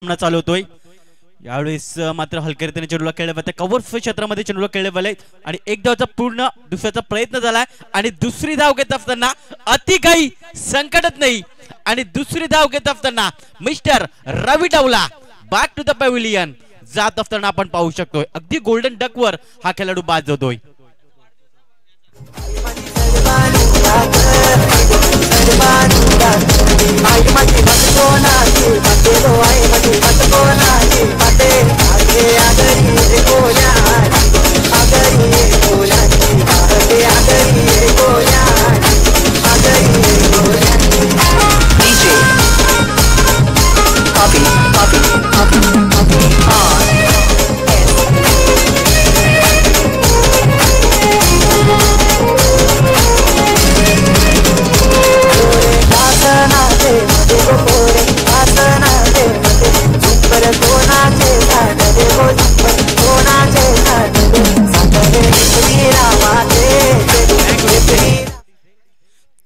सामना चालू होतोय। यावेळेस मात्र हलक्या रीतीने चेंडूला खेळले होते, कव्हर क्षेत्रामध्ये चेंडूला खेळले वाले आणि एक धावचा पूर्ण दुसऱ्याचा प्रयत्न झालाय आणि दुसरी धाव घेत असताना अति काही संकटच नाही आणि दुसरी धाव घेत असताना मिस्टर रवी डावला बॅक टू द पॅव्हिलियन जात असताना आपण पाहू शकतोय। अगदी गोल्डन डक वर हा खेळाडू बाद जातोय।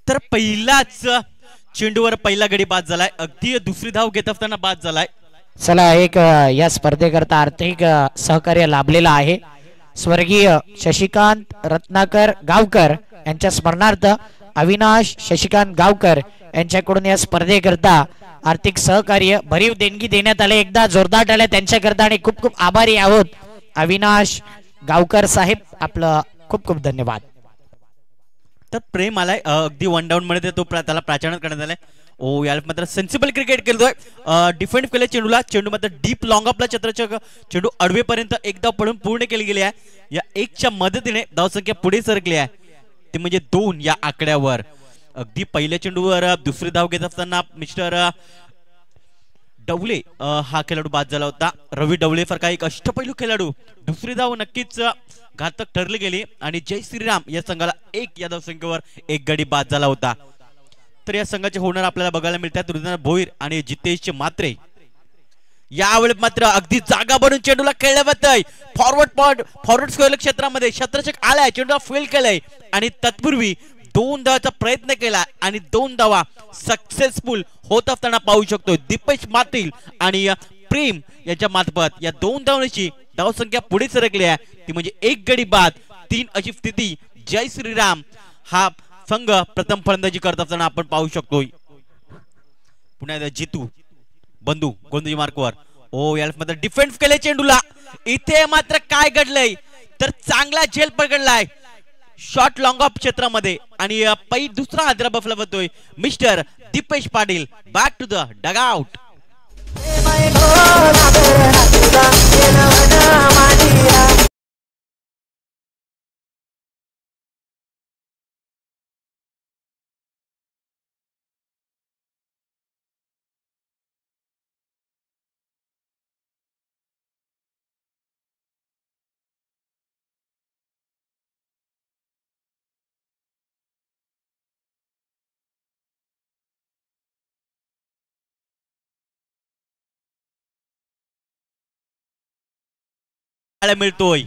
तर पहिलाच चेंडूवर पहिला गडी बाद झालाय, अगदी दुसरी धाव घेत असताना बाद झालाय। चला एक या स्पर्धेकरता आर्थिक सहकार्य लाभलेला आहे। स्वर्गीय शशिकांत रत्नाकर गावकर यांच्या स्मरणार्थ अविनाश शशिकांत गावकर यांच्याकडून या स्पर्धेकरता आर्थिक सहकार्य भरीव देणगी देण्यात आले। एकदा जोरदार टाळ्या त्यांच्याकरता आणि खूप खूप आभारी आहोत अविनाश गावकर साहेब, आपलं खूप खूप धन्यवाद। तर प्रेम आलाय अगदी वन डाऊन मध्ये तो त्याला प्राचारण करण्यात आलाय। ओ याला मात्र सेन्सिबल क्रिकेट केलतोय, डिफेंड केले चेंडूला, चेंडू मात्र डीप लॉंग ऑफला चत्रचक चेंडू अडवेपर्यंत एक धाव पडून पूर्ण केली गेली आहे। या एकच्या मदतीने धावसंख्या पुढे सरकली आहे, ते म्हणजे 2 या आकड्यावर। अगदी पहिल्या चेंडूवर दुसरी धाव घेत असताना मिस्टर डवले हा खेळाडू बाद झाला होता। रवी डवले सारखा एक अष्टपैलू खेळाडू, दुसरी धाव नक्कीच घातक ठरली गेली आणि जय श्रीराम या संघाला 1 या धावसंख्येवर एक गडी बाद झाला होता। तर या संघाचे होणार आपल्याला बघायला मिळतात रुद्र भोईर आणि जितेश मात्रे। यावेळी मात्र अगदी जागा बनून चेंडूला खेळले होते, फॉरवर्ड स्क्वेअर क्षेत्रामध्ये शत्रचक आलाय, चेंडूला फील्ड केलंय आणि तत्पूर्वी 2 धावाचा प्रयत्न केला आणि 2 धावा सक्सेसफुल होत असताना पाहू शकतो दीपेश मातील आणि प्रेम यांच्या मार्फत या 2 धावांची धावसंख्या पुढे सरकली आहे, ती म्हणजे 1 गडी बाद 3 अशी स्थिती जय श्रीराम हा संघ प्रथम फलंदाजी करत असताना आपण पाहू शकतोय। पुन्हा जितू बंधू गोंदजी मार्कवर ओ याला मात्र डिफेन्स केले चेंडूला, इथे मात्र काय घडलंय तर चांगला झेल पकडलाय शॉर्ट लॉंग ऑफ क्षेत्रामध्ये आणि दुसरा हादरा बसला होतोय mister Deepesh Patil back to the dugout. मिळतोय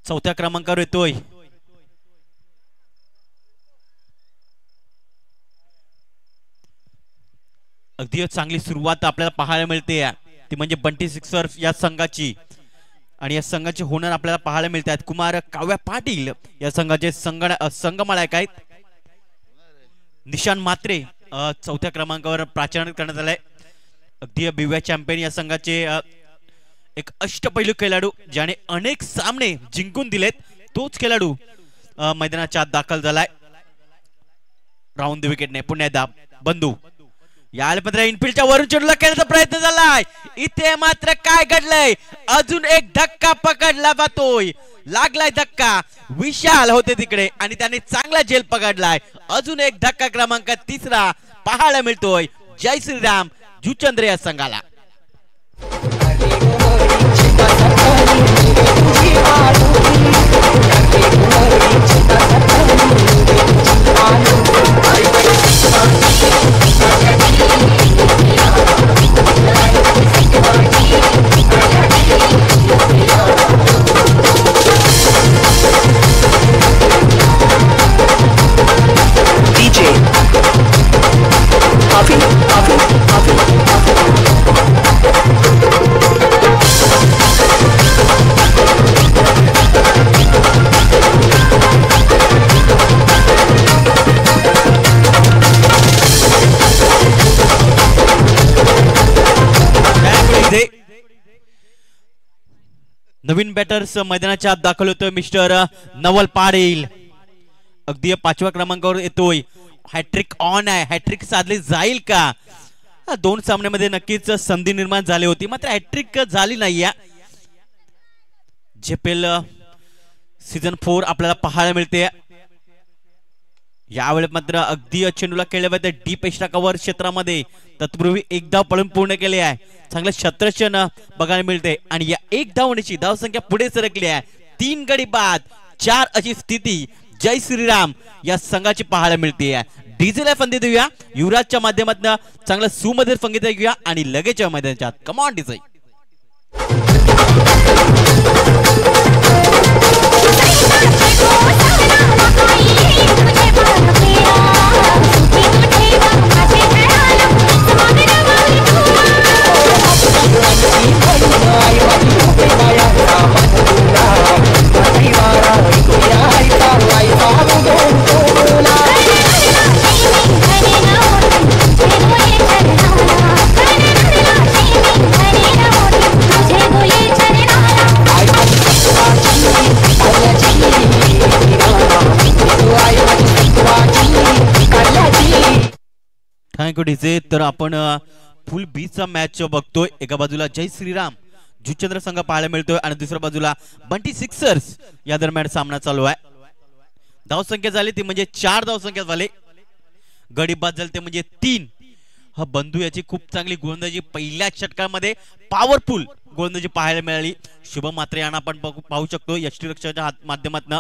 चौथ्या क्रमांकावर येतोय अगदी चांगली सुरुवात आपल्याला पाहायला मिळते, ती म्हणजे बंटी सिक्सर्स या संघाची आणि या संघाचे होणार आपल्याला पाहायला मिळतात कुमार काव्या पाटील या संघाचे संघमालक आहेत। निशान मात्रे चौथ्या क्रमांकावर प्राचारण करण्यात आलंय। अगदी बिव्या चॅम्पियन या संघाचे एक अष्टपैलू खेळाडू ज्याने अनेक सामने जिंकून दिलेत, तोच खेळाडू मैदानाच्या आत दाखल झालाय राऊंड द विकेटने। पुन्हा बंधू याला मात्र इनफिल्डच्या वरून चेंडूला खेळण्याचा प्रयत्न झालाय, इथे मात्र काय घडलंय अजून एक धक्का पकडला जातोय, लागलाय धक्का, विशाल होते तिकडे आणि त्याने चांगला झेल पकडलाय। अजून एक धक्का क्रमांक 3 पाहायला मिळतोय जय श्रीराम जुचंद्र या संघाला। DJ Avi नवीन बॅटर्स मैदानाच्या आत दाखल होतोय मिस्टर नवल पाटील. अगदी 5व्या क्रमांकावर येतोय. हॅट्रिक ऑन आहे. हॅट्रिक साधली जाईल का? 2 सामन्यामध्ये नक्कीच संधी निर्माण झाली होती मात्र हॅट्रिक झाली नाहीये. जेपेल सीझन 4 आपल्याला पाहायला मिळते. यावेळेस मात्र अगदी चेंडूला खेळले पाहिजे डीप एक्स्ट्रा कव्हर क्षेत्रामध्ये. तत्पूर्वी एक धाव पळून पूर्ण केले आहे. चांगलं क्षेत्ररक्षण बघायला मिळते आणि या एक धावण्याची धावसंख्या पुढे सरकली आहे. 3 गडी बाद 4 अशी स्थिती जय श्रीराम या संघाची पाहायला मिळते. डीजेला फंदी देऊया युवराजच्या माध्यमातून. चांगलं सुमधुर फंदी देऊया आणि लगेच मैदानाच्या come on DJ. Thank you DJ. तर आपण फुल बीचा मॅच बघतोय. एका बाजूला जय श्रीराम जुचंद्र संघ पाहायला मिळतोय आणि दुसऱ्या बाजूला बंटी सिक्सर्स या दरम्यान सामना चालू आहे. धावसंख्या झाली ती म्हणजे 4 धावसंख्या झाले. गडी बाद झाले ते म्हणजे 3. हा बंधू याची खूप चांगली गोलंदाजी पहिल्या षटकामध्ये पॉवरफुल गोलंदाजी पाहायला मिळाली. शुभ मात्रे यांना आपण पाहू शकतो यष्टीरक्षकाच्या माध्यमातून.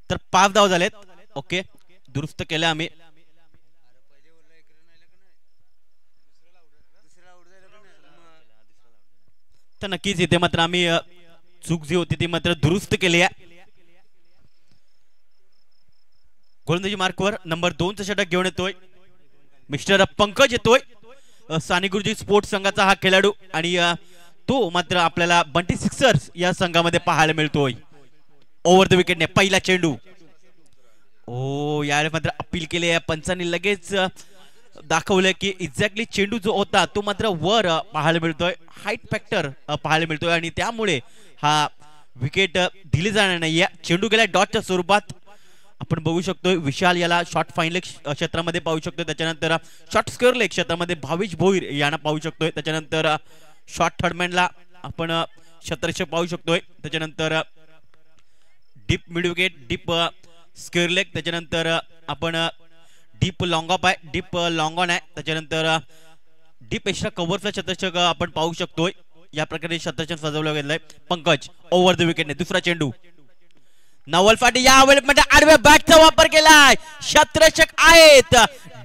तर 5 धाव झालेत. ओके दुरुस्त केले आम्ही. तर नक्कीच इथे मात्र आम्ही चूक जी होती ती मात्र दुरुस्त केली आहे. गोलंदाजी मार्कवर नंबर 2चा षटक घेऊन येतोय मिस्टर पंकज येतोय. सानी गुरुजी स्पोर्ट्स संघाचा हा खेळाडू आणि तो मात्र आपल्याला बंटी सिक्सर्स या संघामध्ये पाहायला मिळतोय. ओव्हर द विकेटने पहिला चेंडू. ओ यावेळेस मात्र अपील केले आहे पंचांनी. लगेच दाखवलं की एक्झॅक्टली चेंडू जो होता तो मात्र वर पाहायला मिळतोय. हाईट फॅक्टर पाहायला मिळतोय आणि त्यामुळे हा विकेट दिली जाणार नाहीये. चेंडू गेला डॉटच्या स्वरूपात. आपण बघू शकतो विशाल याला शॉर्ट फाईन लेग क्षेत्रामध्ये पाहू शकतो. त्याच्यानंतर शॉर्ट स्क्वेअर लेग क्षेत्रामध्ये भावेश भोईर यांना पाहू शकतोय. त्याच्यानंतर शॉर्ट थर्डमॅनला आपण क्षेत्ररक्षक पाहू शकतोय. त्याच्यानंतर deep mid wicket deep square leg. त्याच्यानंतर आपण डीप लॉंग ऑफ आहे. डीप लॉंग ऑन आहे. त्याच्यानंतर डीप एक्स्ट्रा कव्हरचा क्षेत्ररक्षक आपण पाहू शकतोय. या प्रकारे क्षेत्ररक्षण सजवलं गेलंय. पंकज ओव्हर द विकेटने दुसरा चेंडू. नवल पाटील यावेळेस म्हणजे आडव्या बॅटचा वापर केलाय. क्षेत्ररक्षक आहेत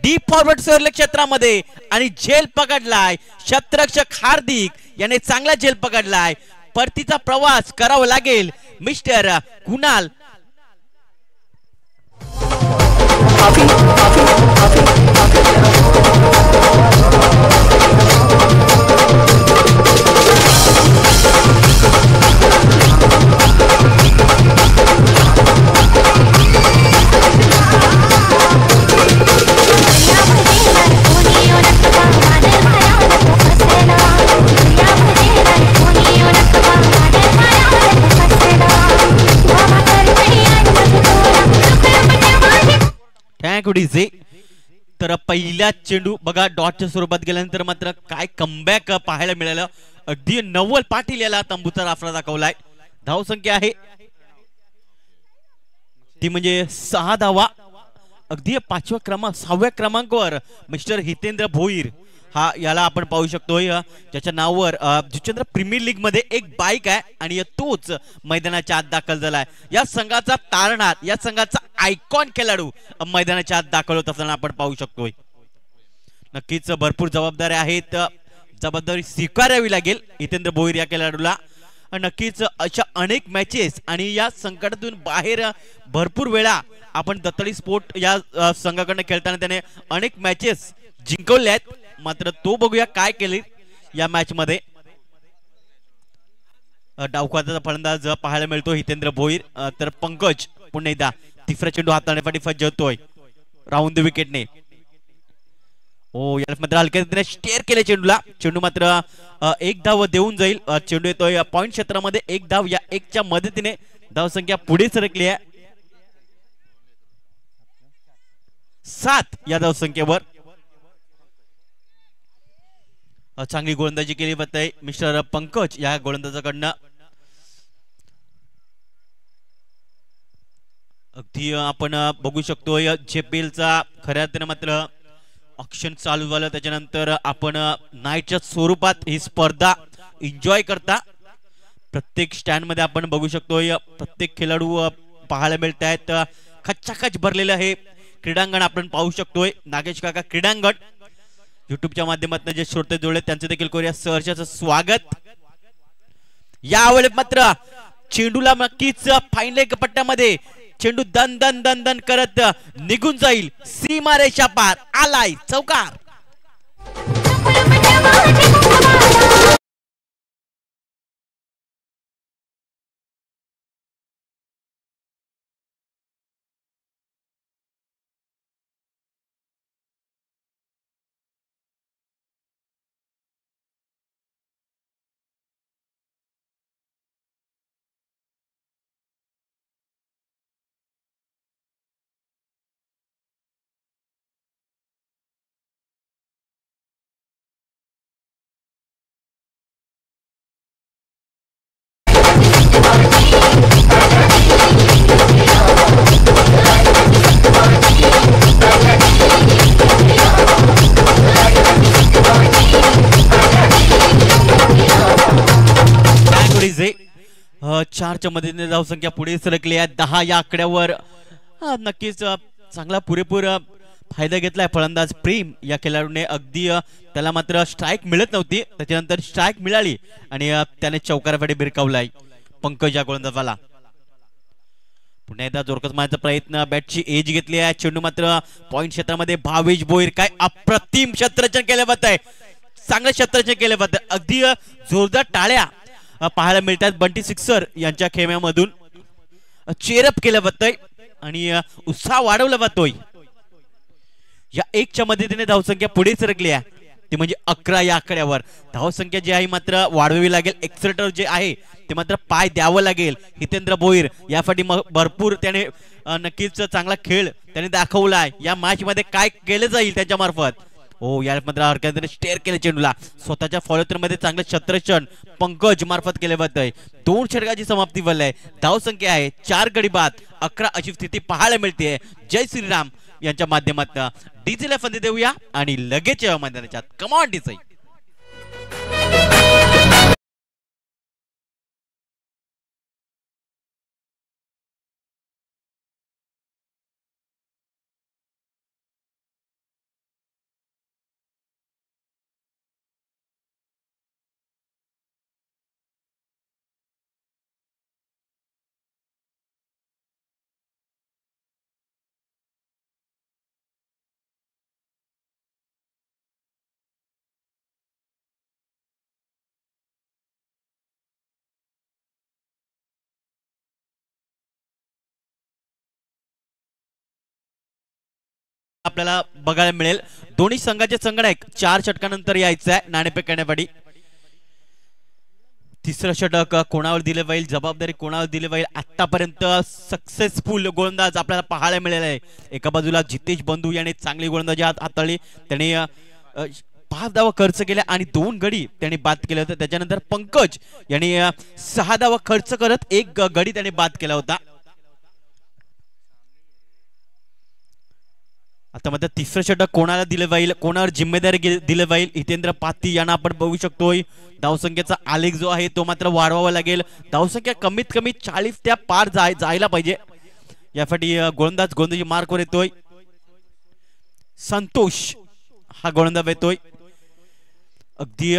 डीप फॉरवर्ड स्क्वेअर लेग क्षेत्रामध्ये आणि झेल पकडलाय. क्षेत्ररक्षक हार्दिक याने चांगला झेल पकडलाय. परतीचा प्रवास करावा लागेल मिस्टर कुणाल. तर पहिल्या चेंडू बघा डॉटच्या स्वरूपात गेल्यानंतर मात्र काय कमबॅक पाहायला मिळालं. अगदी नवल पाटील याला तंबूचा राफडा दाखवलाय. धावसंख्या आहे ती म्हणजे 6 धावा. अगदी 6व्या क्रमांकावर मिस्टर हितेंद्र भोईर हा याला आपण पाहू शकतोय. ज्याच्या नावावर जुचंद्र प्रीमियर लीग मध्ये एक बाईक आहे आणि तोच मैदानाच्या आत दाखल झालाय. या संघाचा तारणहार या संघाचा आयकॉन खेळाडू मैदानाच्या आत दाखल होत असताना आपण पाहू शकतोय. नक्कीच भरपूर जबाबदाऱ्या आहेत. जबाबदारी स्वीकारावी लागेल हितेंद्र भोईर या खेळाडूला. नक्कीच अशा अनेक मॅचेस आणि या संकटातून बाहेर भरपूर वेळा आपण दत्तळी स्पोर्ट या संघाकडनं खेळताना त्याने अनेक मॅचेस जिंकवल्या आहेत. मात्र तो बघूया काय केले या मॅच मध्ये. डावखुराचा फलंदाज पाहायला मिळतो हितेंद्र भोईर. तर पंकज पुन्हा एकदा तिसरा चेंडू हाताळण्यासाठी फज्जतोय राऊंड द विकेटने. या मात्र हलक्या स्टेअर केले चेंडूला. चेंडू मात्र एक धाव देऊन जाईल. चेंडू येतोय पॉइंट क्षेत्रामध्ये. एक धाव या एकच्या मदतीने धावसंख्या पुढे सरकली आहे 7 या धावसंख्येवर. चांगली गोलंदाजी केली जाते मिस्टर पंकज या गोलंदाजाकडनं. अगदी आपण बघू शकतोय जेपीएलचा खऱ्या अर्थाने मात्र ऑक्शन चालू झालं. त्याच्यानंतर आपण नाईटच्या स्वरूपात ही स्पर्धा एन्जॉय करता. प्रत्येक स्टँड मध्ये आपण बघू शकतोय प्रत्येक खेळाडू पाहायला मिळत आहेत. खच्चाखच भरलेलं हे क्रीडांगण आपण पाहू शकतोय. नागेश काका क्रीडांगण युट्यूबच्या माध्यमातून जे श्रोते जोडले त्यांचे देखील करूया सहर्षाचं स्वागत. यावेळेस मात्र चेंडूला नक्कीच फाईन लेग पट्ट्यामध्ये चेंडू दन दन दन दन करत निघून जाईल. सीमारेषा पार आलाय चौकार. चारच्या मदतीने धावसंख्या पुढे सरकली आहे 10 या आकड्यावर. नक्कीच चांगला पुरेपूर फायदा घेतलाय फलंदाज प्रेम या खेळाडूने. अगदी त्याला मात्र स्ट्राईक मिळत नव्हती, त्याच्यानंतर स्ट्राईक मिळाली आणि त्याने चौकारासाठी भिरकावलाय पंकज या गोलंदाजाला. पुन्हा एकदा जोरकस मारण्याचा प्रयत्न. बॅटची एज घेतली आहे. चेंडू मात्र पॉइंट क्षेत्रामध्ये भावेश भोईर काय अप्रतिम क्षेत्ररक्षण केलं जात आहे. चांगलं क्षेत्ररक्षण केलं जात आहे. अगदी जोरदार टाळ्या पाहायला मिळतात बंटी सिक्सर यांच्या खेम्यामधून. चेअरअप केलं जातंय आणि उत्साह वाढवला जातोय. या एकच्या मदतीने धावसंख्या पुढे सरकली आहे ती म्हणजे 11 या आकड्यावर. धावसंख्या जी आहे मात्र वाढवावी लागेल. एक्सलेटर जे आहे ते मात्र पाय द्यावं लागेल. हितेंद्र भोईर यासाठी भरपूर त्याने नक्कीच चांगला खेळ त्याने दाखवलाय. या मॅच मध्ये काय केलं जाईल त्याच्या मार्फत. या मात्र हरकतीने स्टेअर केले चेंडूला. स्वतःच्या फॉलोथ्रो मध्ये चांगलं क्षेत्ररक्षण पंकज मार्फत केले जात आहे. 2 षटकाची समाप्ती झाली आहे. धावसंख्या आहे 4 गडी बाद 11 अशी स्थिती पाहायला मिळते. जय श्रीराम यांच्या माध्यमातून डीजेला फंदी देऊया आणि लगेच मैदानाच्या कमांड डीजे. आपल्याला बघायला मिळेल दोन्ही संघाचे संगणक 4 षटकानंतर यायचं आहे नाणेफेक करण्यासाठी. तिसरं षटक कोणावर दिले जाईल, जबाबदारी कोणावर दिली जाईल. आतापर्यंत सक्सेसफुल गोलंदाज आपल्याला पाहायला मिळाले आहे. एका बाजूला जितेश बंधू याने चांगली गोलंदाजी हाताळली. त्याने 5 धावा खर्च केल्या आणि 2 गडी त्यांनी बाद केले होते. त्याच्यानंतर पंकज यांनी 6 धावा खर्च करत 1 गडी त्याने बाद केला होता. आता मात्र तिसरं षटक कोणाला दिलं जाईल, कोणावर जिम्मेदारी दिली जाईल. हितेंद्र पाती यांना आपण बघू शकतोय. धावसंख्येचा आलेख जो आहे तो मात्र वाढवावा लागेल. धावसंख्या कमीत कमी 40 त्या पार जायला पाहिजे. यासाठी गोलंदाजी मार्कवर येतोय. संतोष हा गोलंदाज येतोय. अगदी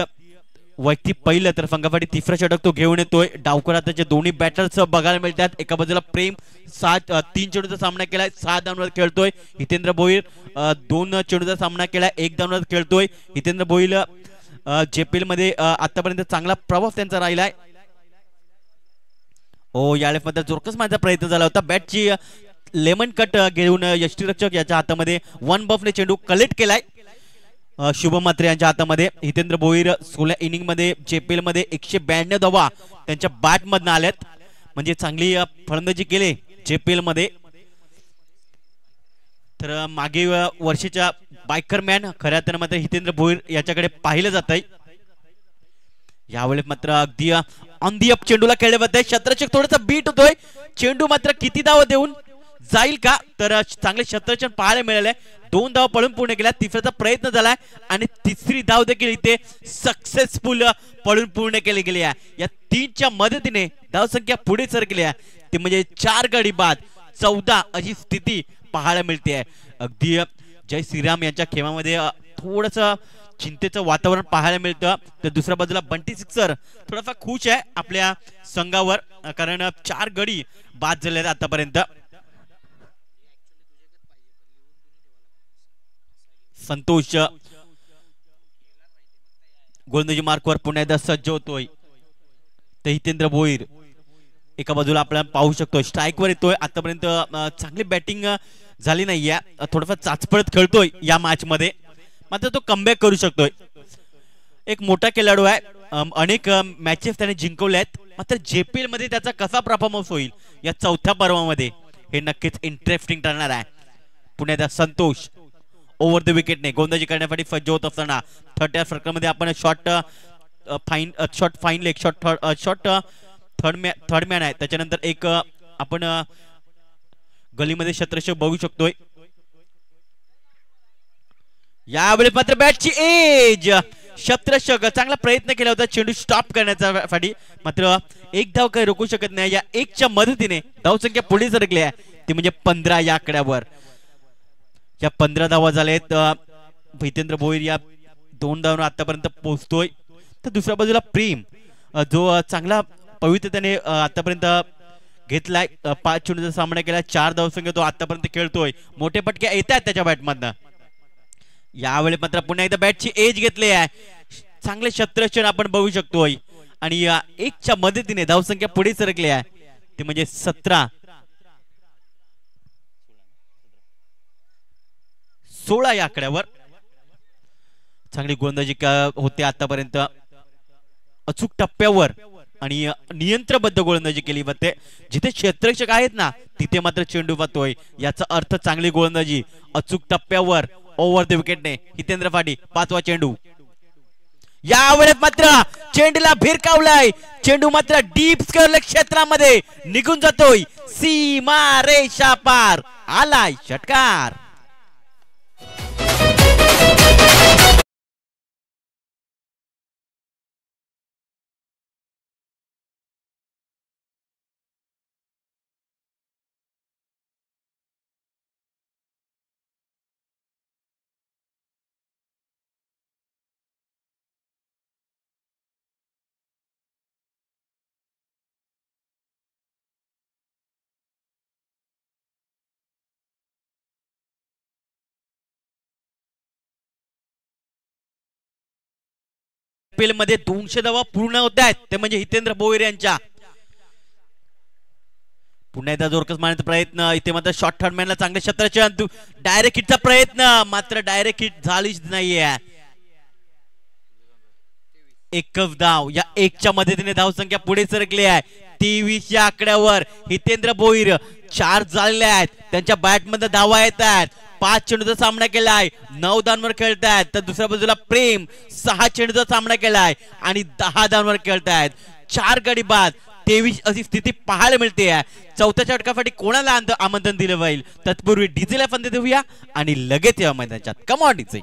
वैयक्तिक पहिलं तर संघासाठी तिसरा षटक तो घेऊन येतोय. डावकर त्याचे दोन्ही बॅटर्स बघायला मिळतात. एका बाजूला प्रेम 3 चेंडूचा सामना केलाय, 6 धावांवर खेळतोय. हितेंद्र भोईर 2 चेंडूचा सामना केलाय, 1 धावांवर खेळतोय. हितेंद्र भोईर जेपीएल मध्ये आतापर्यंत चांगला प्रभाव त्यांचा राहिलाय. यावेळेस मात्र जोरकस माझा प्रयत्न झाला होता. बॅटची लेमन कट घेऊन यष्टीरक्षक याच्या हातामध्ये वन बफने चेंडू कलेक्ट केलाय. शुभम मात्रे यांच्या हातामध्ये. हितेंद्र भोईर 16 इनिंग मध्ये JPL मध्ये 192 धावा त्यांच्या बॅट मधून आल्यात. म्हणजे चांगली फलंदाजी केली JPL मध्ये. तर मागे वर्षीच्या बायकर मॅन खऱ्या तर मात्र हितेंद्र भोईर याच्याकडे पाहिलं जात आहे. यावेळेस मात्र अगदी ऑन दी अप चेंडूला खेळले जाते. शत्रचक थोडासा बीट होतोय. चेंडू मात्र किती धावा देऊन जाईल का, तर चांगले शत्रचक पाहायला मिळाले. 2 धावा पळून पूर्ण केल्या. तिसऱ्याचा प्रयत्न झालाय आणि तिसरी धाव देखील इथे सक्सेसफुल पळून पूर्ण केली गेली आहे. या 3च्या मदतीने धावसंख्या पुढे सरकली आहे. ते म्हणजे 4 गडी बाद 14 अशी स्थिती पाहायला मिळते आहे. अगदी जय श्रीराम यांच्या खेळामध्ये थोडस चिंतेचं वातावरण पाहायला मिळतं. तर दुसऱ्या बाजूला बंटी सिक्सर थोडाफार खुश आहे आपल्या संघावर, कारण 4 गडी बाद झाले आहेत आतापर्यंत. संतोष गोलंदाजी मार्कवर पुन्हा एकदा सज्ज होतोय. तर हितेंद्र भोईर एका बाजूला आपल्याला पाहू शकतो स्ट्राईकवर येतोय. आतापर्यंत चांगली बॅटिंग झाली नाहीये. थोडंफार चाचपडत खेळतोय या मॅच मध्ये, मात्र तो कमबॅक करू शकतोय. एक मोठा खेळाडू आहे. अनेक मॅचेस त्याने जिंकवल्या आहेत. मात्र JPL मध्ये त्याचा कसा परफॉर्मन्स होईल या 4थ्या पर्वामध्ये हे नक्कीच इंटरेस्टिंग ठरणार आहे. पुण्याचा संतोष ओव्हर द विकेटने गोलंदाजी करण्यासाठी सज्ज होत असताना थर्ड सर्कलमध्ये आपण shot fine leg shot third man आहे. त्याच्यानंतर एक आपण गलीमध्ये शत्रक्ष बघू शकतोय. यावेळी मात्र बॅटची एज शत्रक्षक चांगला प्रयत्न केला होता चेंडू स्टॉप करण्यासाठी, मात्र एक धाव काही रोखू शकत नाही. या 1च्या मदतीने धावसंख्या पुढे सरकली आहे. ती म्हणजे 15 या आकड्यावर. या 15 धावा झालेत. हितेंद्र भोईर या 2 धावांवर आतापर्यंत पोहोचतोय. तर दुसऱ्या बाजूला प्रेम जो चांगला पवित्रतेने आतापर्यंत घेतलाय. 5 चेंडूचा सामना केला. 4 धावसंख्या तो आतापर्यंत खेळतोय. मोठे पटके येत आहेत त्याच्या बॅटमधनं. यावेळी मात्र पुन्हा एकदा बॅटची एज घेतली आहे. चांगले शत्रक्षण आपण बघू शकतोय आणि या 1च्या मदतीने धावसंख्या पुढे सरकली आहे. ते म्हणजे 16 या आकड्यावर. चांगली गोलंदाजी होते आतापर्यंत अचूक टप्प्यावर आणि नियंत्रबद्ध गोलंदाजी केली जाते. जिथे क्षेत्ररक्षक आहेत ना तिथे मात्र चेंडू वाहतोय. याचा अर्थ चांगली गोलंदाजी अचूक टप्प्यावर ओव्हर द विकेटने. हितेंद्र फाटी 5वा चेंडू. यावेळेस मात्र चेंडूला भिरकावलाय. चेंडू मात्र डीप स्क्वेअर क्षेत्रामध्ये निघून जातोय. सीमा रेषा पार आलाय षटकार. मध्ये 200 धावा पूर्ण होत आहेत. ते म्हणजे हितेंद्र भोईर यांच्या. पुन्हा एकदा जोरकस मारण्याचा प्रयत्न. इथे मात्र शॉर्ट थर्डमॅनला चांगले क्षेत्राचे डायरेक्ट हिटचा प्रयत्न, मात्र डायरेक्ट हिट झालीच नाहीये. एकच धाव. या 1च्या मदतीने धावसंख्या पुढे सरकली आहे. 23 या आकड्यावर. हितेंद्र भोईर 4 झालेले आहेत. त्यांच्या बॅटमध्ये धावा येत आहेत. 5 चेंडूचा सामना केलाय. 9 धावांवर खेळतायत. तर दुसऱ्या बाजूला प्रेम 6 चेंडूचा सामना केलाय आणि 10 धावांवर खेळतायत. 4 गडी बाद 23 अशी स्थिती पाहायला मिळते. 4थ्या षटकासाठी कोणाला आमंत्रण दिलं जाईल तत्पूर्वी डीजेला फंद देऊया आणि लगेच या मैदानात. Come on DJ.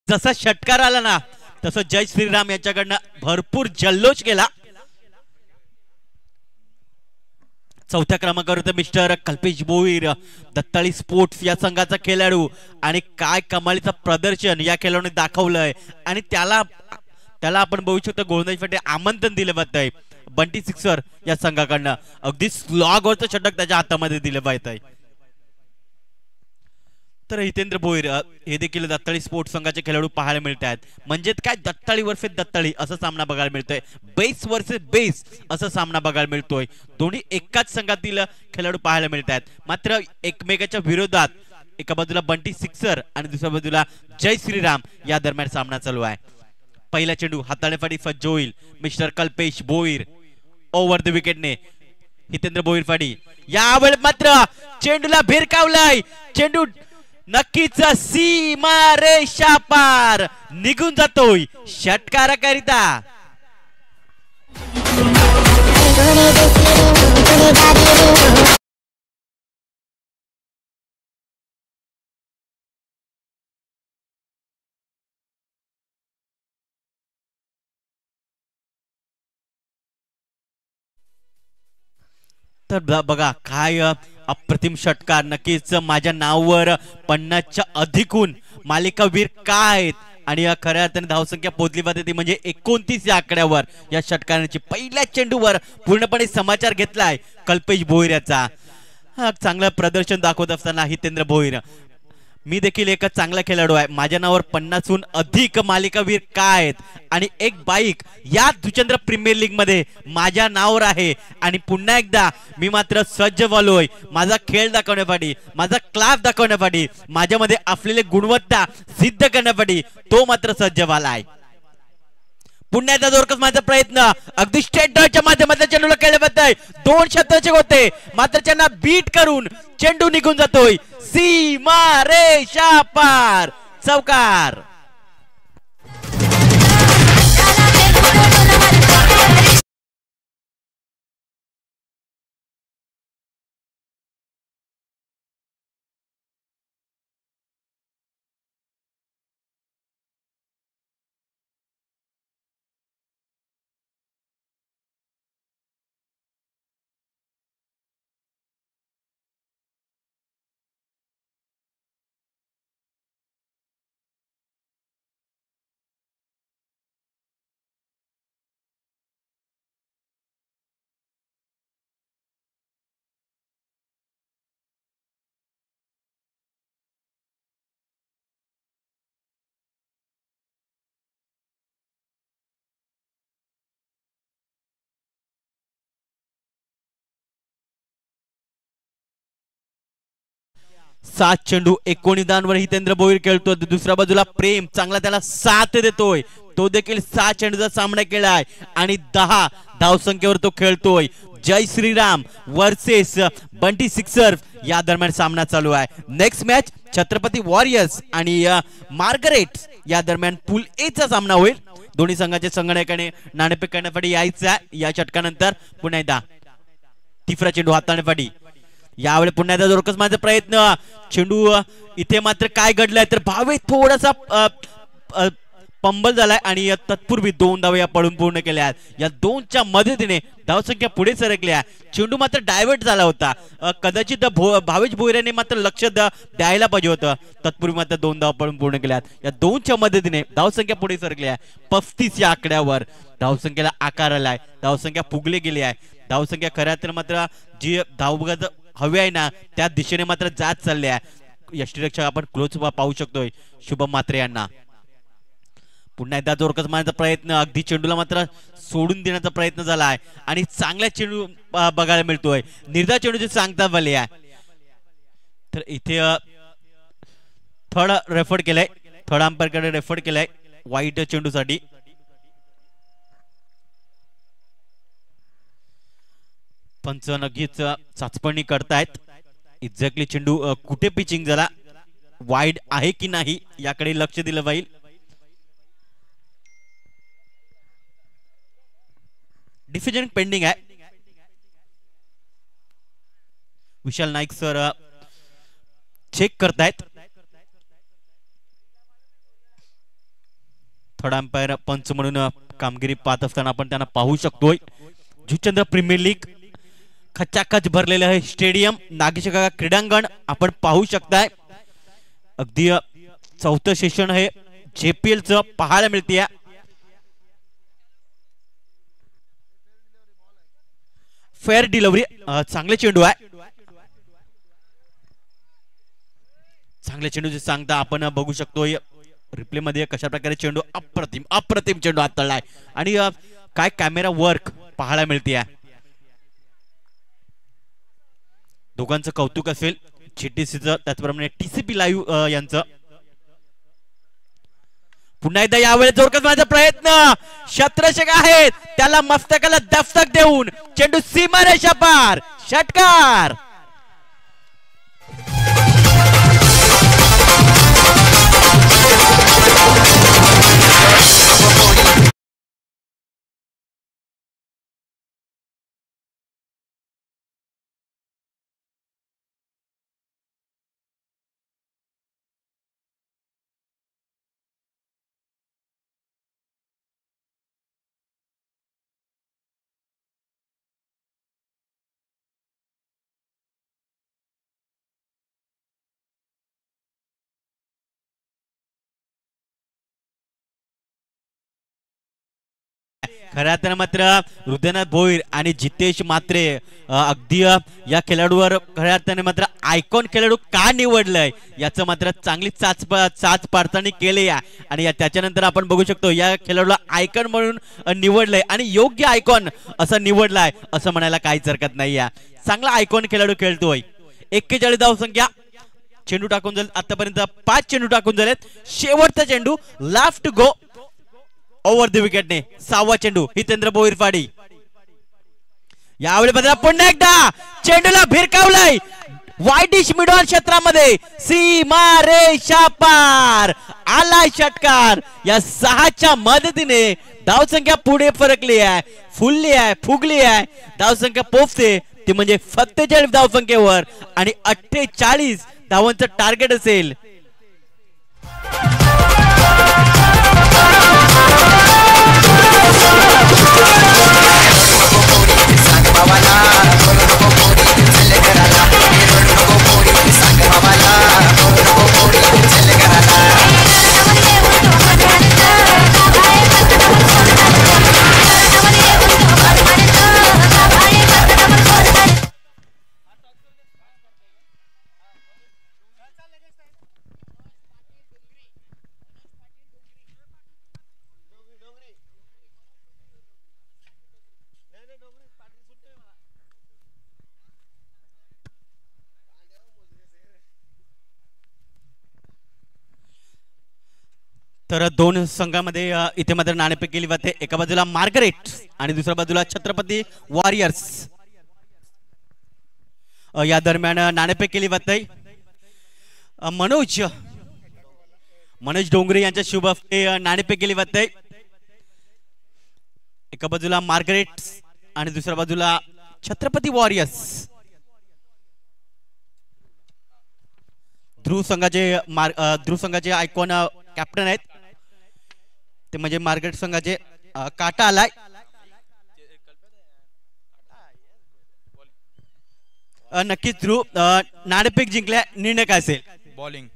जसा षटकार आला ना तसं जय श्रीराम यांच्याकडनं भरपूर जल्लोष केला. चौथ्या क्रमांकावर मिस्टर कल्पेश भोईर, दत्ताळी स्पोर्ट्स या संघाचा खेळाडू, आणि काय कमालीचं प्रदर्शन या खेळाडूने दाखवलंय. आणि त्याला आपण बघू शकतो गोलंदाजीसाठी आमंत्रण दिलं जात आहे बंटी सिक्सर या संघाकडनं. अगदी स्लॉगवरचं षटक त्याच्या हातामध्ये दिलं जात आहे. तर हितेंद्र भोईर हे देखील दत्ताळी स्पोर्ट्स संघाचे खेळाडू पाहायला मिळत आहेत. म्हणजेच काय दत्ताळी वर्सेस दत्ताळी असा सामना बघायला मिळतोय, बेस वर्सेस बेस असा सामना बघायला मिळतोय. दोन्ही एकाच संघातील खेळाडू पाहायला मिळत आहेत. मात्र एकमेकाच्या विरोधात एका बाजूला बंटी सिक्सर आणि दुसऱ्या बाजूला जय श्रीराम या दरम्यान सामना चालू आहे. पहिला चेंडू हाताळण्यासाठी सज्ज होईल mister Kalpesh Bhoir. Over the विकेटने हितेंद्र भोईर फाडी. यावेळी मात्र चेंडूला भिरकावलाय. चेंडू नक्कीच सीमारेषा पार निघून जातोय षटकाराकरिता. तर बघा काय अप्रतिम षटकार. नक्कीच माझ्या नावावर 50च्या अधिकून मालिकावीर काय आहेत. आणि खऱ्या अर्थाने धावसंख्या पोहोचली जाते ती म्हणजे 29 या आकड्यावर या षटकाराची. पहिल्या चेंडूवर पूर्णपणे समाचार घेतलाय कल्पेश भोईर याचा. चांगलं प्रदर्शन दाखवत असताना हितेंद्र भोईर, मी देखील एक चांगला खेळाडू आहे, माझ्या नावावर 50हून अधिक मालिकावीर काय आहेत आणि एक बाईक या दुचंद्र प्रीमियर लीग मध्ये माझ्या नावावर आहे. आणि पुन्हा एकदा मी मात्र सज्ज झालोय माझा खेळ दाखवण्यासाठी, माझा क्लास दाखवण्यासाठी, माझ्यामध्ये असलेली गुणवत्ता सिद्ध करण्यासाठी तो मात्र सज्ज झालाय. पुन्हा एकदा जोरकस माझा प्रयत्न अगदी स्ट्रेट ड्रॉच्या माध्यमातून चेंडूला खेळले जातंय. 2 शतकाचे होते मात्र त्यांना बीट करून चेंडू निघून जातोय सीमारेषा पार. चौकार. सात चेंडू 19 धावांवर हितेंद्र भोईर खेळतोय. दुसऱ्या बाजूला प्रेम चांगला त्याला साथ देतोय. तो देखील 6 चेंडूचा सामना केलाय आणि 10 धावसंख्येवर तो खेळतोय. जय श्रीराम वर्सेस बंटी सिक्सर या दरम्यान सामना चालू आहे. नेक्स्ट मॅच छत्रपती वॉरियर्स आणि मार्गरेट्स या दरम्यान पूल ए चा सामना होईल. दोन्ही संघाचे संघनायकाने नाणेफेक करण्यासाठी यायचं आहे. या षटकानंतर पुन्हा एकदा तिसरा चेंडू हाताळण्यासाठी. यावेळी पुन्हा एकदा जोरकस माझा प्रयत्न. चेंडू इथे मात्र काय घडलंय तर भावे थोडासा पंबल झालाय आणि तत्पूर्वी 2 धावा या पडून पूर्ण केल्या आहेत. या 2च्या मदतीने धावसंख्या पुढे सरकल्या. चेंडू मात्र डायव्हर्ट झाला होता. कदाचित भावेश भोईराने मात्र लक्ष द्यायला पाहिजे होतं. तत्पूर्वी मात्र 2 धावा पडून पूर्ण केल्या. या 2च्या मदतीने धावसंख्या पुढे सरकल्या. 35 या आकड्यावर धावसंख्येला आकार आलाय. धावसंख्या फुगली गेली आहे. धावसंख्या खऱ्या तर मात्र जी धावगत हवी आहे ना त्या दिशेने मात्र जात चालले आहे. यष्टीरक्षक आपण क्लोज पाहू शकतोय शुभम म्हात्रे यांना. पुन्हा एकदा जोरकस मारण्याचा प्रयत्न. अगदी चेंडूला मात्र सोडून देण्याचा प्रयत्न झाला आहे आणि चांगला चेंडू बघायला मिळतोय. निर्धार चेंडूची सांगता झाली आहे. तर इथे थर्ड रेफर केलाय, थर्ड अंपायर कडे रेफर केलाय वाईट चेंडूसाठी. पंच नक्कीच चाचपणी करतायत. एक्झॅक्टली चेंडू कुठे पिचिंग झाला, वाईड आहे की नाही याकडे लक्ष दिलं पाहिजे. डिसिजन पेंडिंग आहे. विशाल नाईक सर चेक करतायत. थर्ड अंपायर पंच म्हणून कामगिरी पाहत असताना आपण त्यांना पाहू शकतोय. जुचंद्र प्रीमियर लीग खचाखच भरलेलं आहे स्टेडियम, नागेश काका क्रीडांगण आपण पाहू शकताय. अगदी चौथं सेशन आहे JPL चं पाहायला मिळते. फेअर डिलिव्हरी, चांगले चेंडू आहे, चांगले चेंडूचे सांगता आपण बघू शकतोय रिप्ले मध्ये कशा प्रकारे चेंडू अप्रतिम अप्रतिम चेंडू हाताळलाय आणि काय कॅमेरा वर्क पाहायला मिळते. दोघांचं कौतुक असेल, GTCचं त्याचप्रमाणे TCP लाईव्ह यांचं. पुन्हा एकदा यावेळेस जोरकस माझा प्रयत्न, क्षेत्ररक्षक आहेत त्याला मस्तकाला दस्तक देऊन चेंडू सीमारेषा पार, षटकार. खऱ्या तर मात्र हृदयनाथ भोईर आणि जितेश मात्रे अगदी या खेळाडूवर खऱ्या अर्थाने मात्र आयकॉन खेळाडू का निवडलंय याचं मात्र चांगली चाच पडताळणी केली आहे. आणि त्याच्यानंतर आपण बघू शकतो या खेळाडूला आयकॉन म्हणून निवडलंय आणि योग्य आयकॉन असं निवडलाय असं म्हणायला काहीच हरकत नाही आहे. चांगला आयकॉन खेळाडू खेळतोय. 41 धावसंख्या, चेंडू टाकून झाले आतापर्यंत 5 चेंडू टाकून झालेत. शेवटचा चेंडू लेफ्ट गो ओव्हर द विकेटने, 6वा चेंडू हितेंद्र भोईर फाडी. यावेळी बदला पुन्हा एकदा चेंडूला भिरकावलाय वाईडिश मिडॉन क्षेत्रामध्ये, सीमारेषा पार आलाय षटकार. या 6च्या मदतीने धावसंख्या पुढे फरकली आहे, फुलली आहे, फुगली आहे. धावसंख्या पोहोचते ती म्हणजे 47 धावसंख्येवर आणि 48 धावांचं टार्गेट असेल. तर दोन संघामध्ये इथे मात्र नाणेफेक केली जाते. एका बाजूला मार्गरेट आणि दुसऱ्या बाजूला छत्रपती वॉरियर्स. या दरम्यान नाणेफेक केली जाते. मनोज डोंगरे यांच्या शुभ हस्ते नाणेफेक केली जाते. एका बाजूला मार्गरेट आणि दुसऱ्या बाजूला छत्रपती वॉरियर्स. ध्रुव संघाचे आयकॉन कॅप्टन आहेत ते म्हणजे मार्गरेट संघाचे काटा आलाय. नक्कीच ध्रुव, नाणेफेक जिंकल्या, निर्णय काय असेल? बॉलिंग.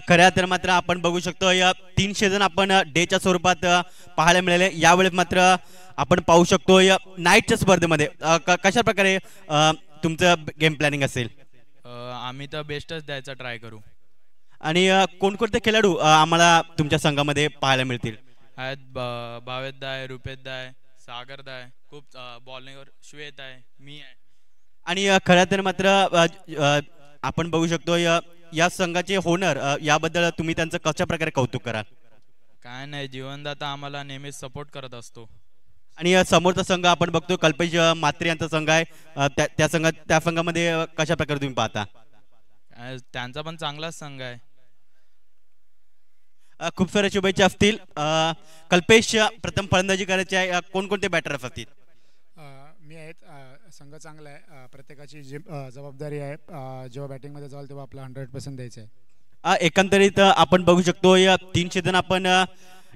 खऱ्या तर मात्र आपण बघू शकतो या 300 जण आपण डेच्या स्वरूपात पाहायला मिळाले. यावेळेस मात्र आपण पाहू शकतो या नाईटच्या स्पर्धेमध्ये कशा प्रकारे तुमचं गेम प्लॅनिंग असेल? आम्ही तर बेस्टच द्यायचा ट्राय करू. आणि कोणकोणते खेळाडू आम्हाला तुमच्या संघामध्ये पाहायला मिळतील? आहेत भावेद आहे, रुपेद आहे, सागर आहे, खूप बॉलिंगवर श्वेत आहे, मी आहे. आणि खऱ्या तर मात्र आपण बघू शकतो या संघाचे होनर, याबद्दल तुम्ही त्यांचं कशा प्रकारे कौतुक कराल? काय नाही, जीवनदाता आम्हाला नेहमीच सपोर्ट करत असतो. आणि समोरचा संघ आपण बघतो कल्पेश मात्रे यांचा संघ आहे, त्या संघामध्ये कशा प्रकारे तुम्ही पाहता? त्यांचा पण चांगलाच संघ आहे. खूप साऱ्या शुभेच्छा असतील. कल्पेश, प्रथम फलंदाजी करायची आहे, कोणकोणते बॅटर असतील? मी आहेत. संघ चांगला आहे, प्रत्येकाची जबाबदारी आहे. जेव्हा बॅटिंगमध्ये जाल तेव्हा आपला 100% द्यायचं आहे. एकंदरीत आपण बघू शकतो या 300 जण आपण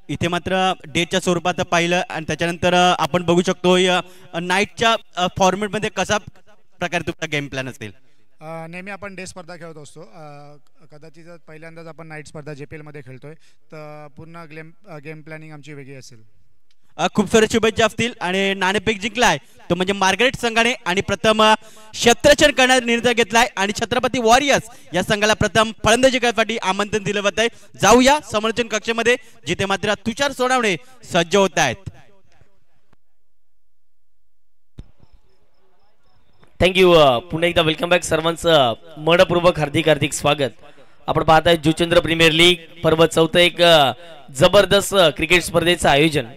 इथे मात्र डेच्या स्वरूपात पाहिलं आणि त्याच्यानंतर आपण बघू शकतो नाईटच्या फॉर्मॅटमध्ये कसा प्रकारे तुमचा गेम प्लॅन असेल. नेहमी आपण डे स्पर्धा खेळत असतो. कदाचित पहिल्यांदाच आपण नाईट स्पर्धा JPL मध्ये खेळतोय, तर पूर्ण गेम प्लॅनिंग आमची वेगळी असेल. खूप सारे शुभेच्छा असतील आणि नाणेफेक जिंकलाय तो म्हणजे मार्गारेट संघाने आणि प्रथम क्षेत्ररक्षण करण्याचा निर्णय घेतलाय आणि छत्रपती वॉरियर्स या संघाला प्रथम फलंदाजी करण्यासाठी आमंत्रण दिलं जात आहे. जाऊया समर्थन कक्षामध्ये जिथे मात्र तुषार सोनावणे सज्ज होत आहेत. थँक्यू. पुन्हा एकदा वेलकम बॅक सर्वांचं मनपूर्वक हार्दिक हार्दिक स्वागत. आपण पाहताय जुचंद्र प्रीमियर लीग पर्व 4 एक जबरदस्त क्रिकेट स्पर्धेचं आयोजन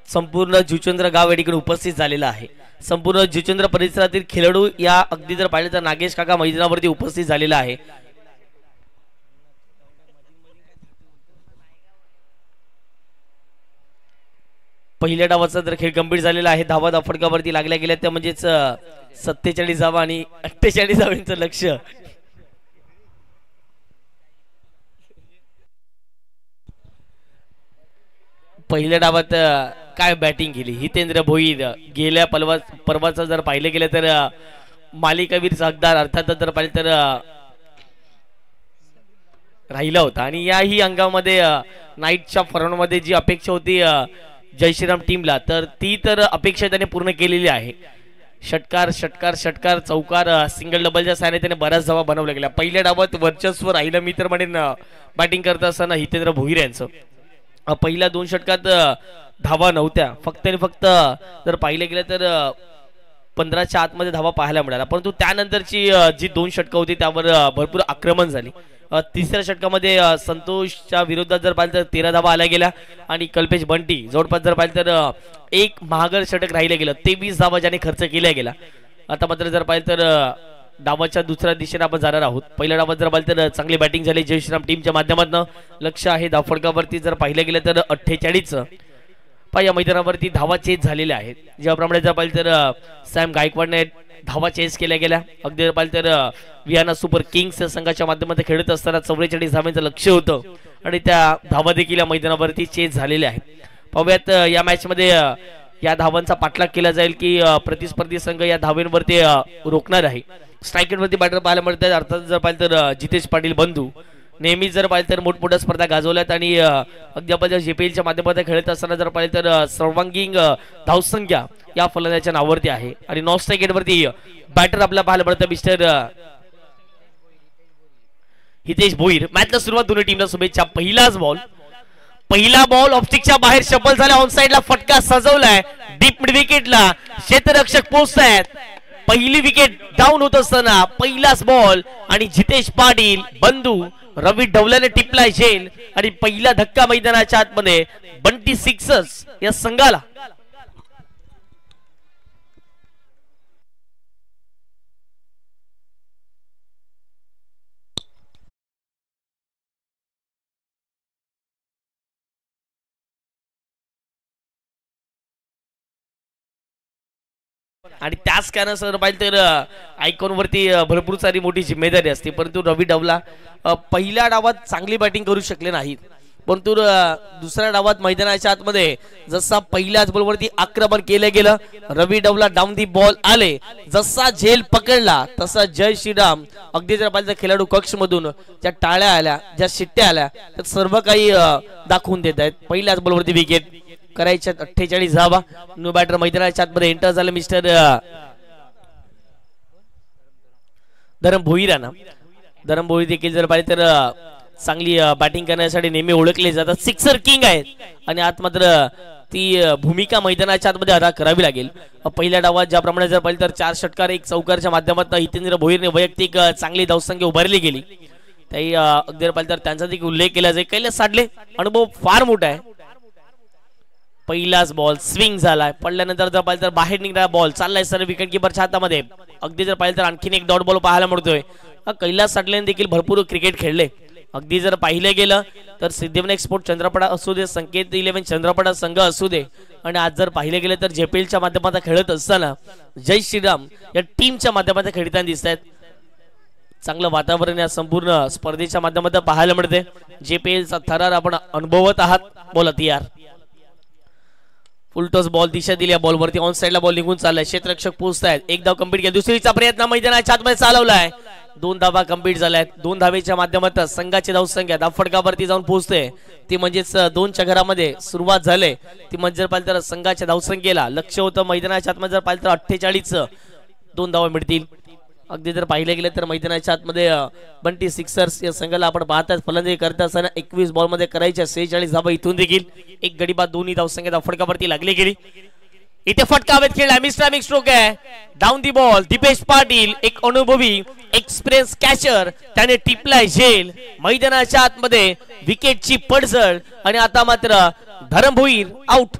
संपूर्ण जुचंद्र गाव या ठिकाणी उपस्थित झालेला आहे. संपूर्ण जुचंद्र परिसरातील खेळाडू या अगदी जर पाहिलं तर नागेश काका मैदानावरती उपस्थित झालेला आहे. पहिल्या डावाचा जर खेळ गंभीर झालेला आहे. धावा फटकावरती लागल्या गेल्या त्या म्हणजेच 47 धावा आणि 48 धावांचं लक्ष. पहिल्या डावात काय बॅटिंग केली हितेंद्र भोईर. गेल्या पर्वाचं जर पाहिलं गेलं तर मालिकावीर हकदार अर्थातच जर पाहिलं तर राहिला होता आणि याही अंगामध्ये नाईटच्या फॉर्ममध्ये जी अपेक्षा होती जय श्रीराम टीमला तर ती तर अपेक्षा त्याने पूर्ण केलेली आहे. षटकार षटकार षटकार चौकार सिंगल डबलच्या साहाय्याने त्याने बऱ्याच धावा बनवल्या गेल्या. पहिल्या डावात वर्चस्व राहिलं मी तर म्हणेन बॅटिंग करत असताना हितेंद्र भोईर यांचं. पहिल्या 2 षटकात धावा नव्हत्या फक्त आणि फक्त जर पाहिलं गेलं तर 15च्या आतमध्ये धावा पाहायला मिळाला. परंतु त्यानंतरची जी 2 षटकं होती त्यावर भरपूर आक्रमण झाली. तिसऱ्या षटकामध्ये संतोषच्या विरोधात जर पाहिलं तर 13 धावा आल्या गेल्या आणि कल्पेश बंटी जवळपास जर पाहिलं तर एक महागर षटक राहिलं गेलं. 23 धावा ज्याने खर्च केल्या गेला. आता मात्र जर पाहिलं तर डावाच्या दुसऱ्या दिशेने आपण जाणार आहोत. पहिल्या डावात जर पाहिलं तर चांगली बॅटिंग झाली जय श्रीराम टीमच्या माध्यमातून. लक्ष आहे धावफडकावरती जर पाहिलं गेलं तर 48 या मैदानावरती धावा चेस झालेल्या आहेत. ज्याप्रमाणे जर पाहिलं तर सॅम गायकवाडने धावा चेस केल्या गेल्या. अगदी जर पाहिलं तर वियाना सुपर किंग्स संघाच्या माध्यमातून खेळत असताना 44 धावांचं लक्ष होतं आणि त्या धावा देखील या मैदानावरती चेस झालेल्या आहेत. पाहूयात या मॅच मध्ये या धावांचा पाठलाग केला जाईल की प्रतिस्पर्धी संघ या धावांवरती रोखणार आहे. स्ट्राईकवरती बॅटर पाहायला मिळतात. अर्थात जर पाहिलं तर जितेश पाटील बंधू नेहमी जर पाहिलं तर मोठमोठ्या स्पर्धा गाजवल्यात आणि अगदी आपण JPLच्या माध्यमातून खेळत असताना जर पाहिलं तर सर्वांगीण धावसंख्या या फलंदाजाच्या नावावरती आहे. आणि नॉन स्ट्राईकवरती बॅटर आपल्याला पाहायला मिळतं मिस्टर हितेश भोईर. मॅचला सुरुवात दोन्ही टीमला शुभेच्छा. पहिला बॉल ऑप्टिकच्या बाहेर शफल झाला. ऑन साइडला फटका सजवलाय डीप मिड विकेटला. क्षेत्ररक्षक पोहोचतायत. पहिली विकेट डाऊन होत असताना पहिलाच बॉल आणि जितेश पाटील बंधू रवी डवल्याने टिपलाय झेल आणि पहिला धक्का मैदानाच्या आतमध्ये बंटी सिक्सर्स या संघाला. आणि त्याच कारणासह पाहिजे तर आयकॉनवरती भरपूर सारी मोठी जिम्मेदारी असते. परंतु रवी डवला पहिल्या डावात चांगली बॅटिंग करू शकले नाहीत. परंतु दुसऱ्या डावात मैदानाच्या आतमध्ये जसा पहिल्याच बॉलवरती आक्रमण केलं गेलं. रवी डवला डाऊन दी बॉल आले. जसा झेल पकडला तसा जय श्रीराम अगदी जर पाहिजे खेळाडू कक्ष मधून ज्या टाळ्या आल्या ज्या शिट्ट्या आल्या त्या सर्व काही दाखवून देत आहेत. पहिल्याच बॉलवरती विकेट करायच्या 48 धावा. न्यू बॅटर मैदानाच्या आतमध्ये एंटर झालं मिस्टर धरम भोईराना. धरम भोईर देखील जर पाहिजे तर चांगली बॅटिंग करण्यासाठी नेहमी ओळखले जातात. सिक्सर किंग आहेत आणि आत मात्र ती भूमिका मैदानाच्या आतमध्ये अदा करावी लागेल. पहिल्या डावात ज्याप्रमाणे जर पाहिजे तर 4 षटकार 1 चौकारच्या माध्यमातून हितेंद्र भोईरने वैयक्तिक चांगली धावसंख्या उभारली गेली. त्याही अगदी पाहिजे तर त्यांचा देखील उल्लेख केला जाईल. कैलास साडले अनुभव फार मोठा आहे. पहिलाच बॉल स्विंग झालाय. पडल्यानंतर जर पाहिजे तर बाहेर निघणारा बॉल चाललाय सर विकेट किपरच्या हातामध्ये. अगदी जर पाहिजे तर आणखीन एक डॉट बॉल पाहायला मिळतोय. कैलास साडलेने देखील भरपूर क्रिकेट खेळले. अगदी जर पाहिलं गेलं तर सिद्धिविनायक स्पोर्ट चंद्रपडा असू दे संकेत 11 चंद्रपडा संघ असू दे आणि आज जर पाहिलं गेलं तर JPLच्या माध्यमातून खेळत असताना जय श्रीराम या टीमच्या माध्यमातून खेळताना दिसत आहेत. चांगलं वातावरण या संपूर्ण स्पर्धेच्या माध्यमातून पाहायला मिळते. JPL चा थरार आपण अनुभवत आहात. बोला तयार. फुलटॉस बॉल दिशा दिली बॉलवरती ऑन साइडला बॉल निघून चाललाय. क्षेत्ररक्षक पोहोचतायत. एक धाव कंप्लीट केली. दुसरीचा प्रयत्न मैदानाच्या आतमध्ये चालवलाय. 2 धावा कंप्लीट झाल्यात. 2 धावेच्या माध्यमातून संघाची धावसंख्या धाव फटकावरती जाऊन पोहोचते. ती म्हणजेच 2च्या घरामध्ये सुरुवात झाले. ती म्हणजे जर पाहिलं तर संघाच्या धावसंख्येला लक्ष होतं मैदानाच्या आतमध्ये जर पाहिलं तर 48 2 धावा मिळतील. अगदी जर पाहिलं गेलं तर मैदानाच्या आतमध्ये बंटी सिक्सर्स या संघाला आपण पाहतात फलंदाजी करत असताना 21 बॉल मध्ये करायच्या 46 धावा. इथून देखील एक गडी बाद दोन्ही धावसंख्या फटकावरती लागली गेली. इथे फटका हवेत खेळला. मिस्ट्रामिक स्ट्रोक आहे. Down the ball Deepesh Patil एक अनुभवी एक्सपिरियन्स कॅचर त्याने टिपलाय झेल. मैदानाच्या आतमध्ये विकेटची पडझड आणि आता मात्र धरमभोईर आउट.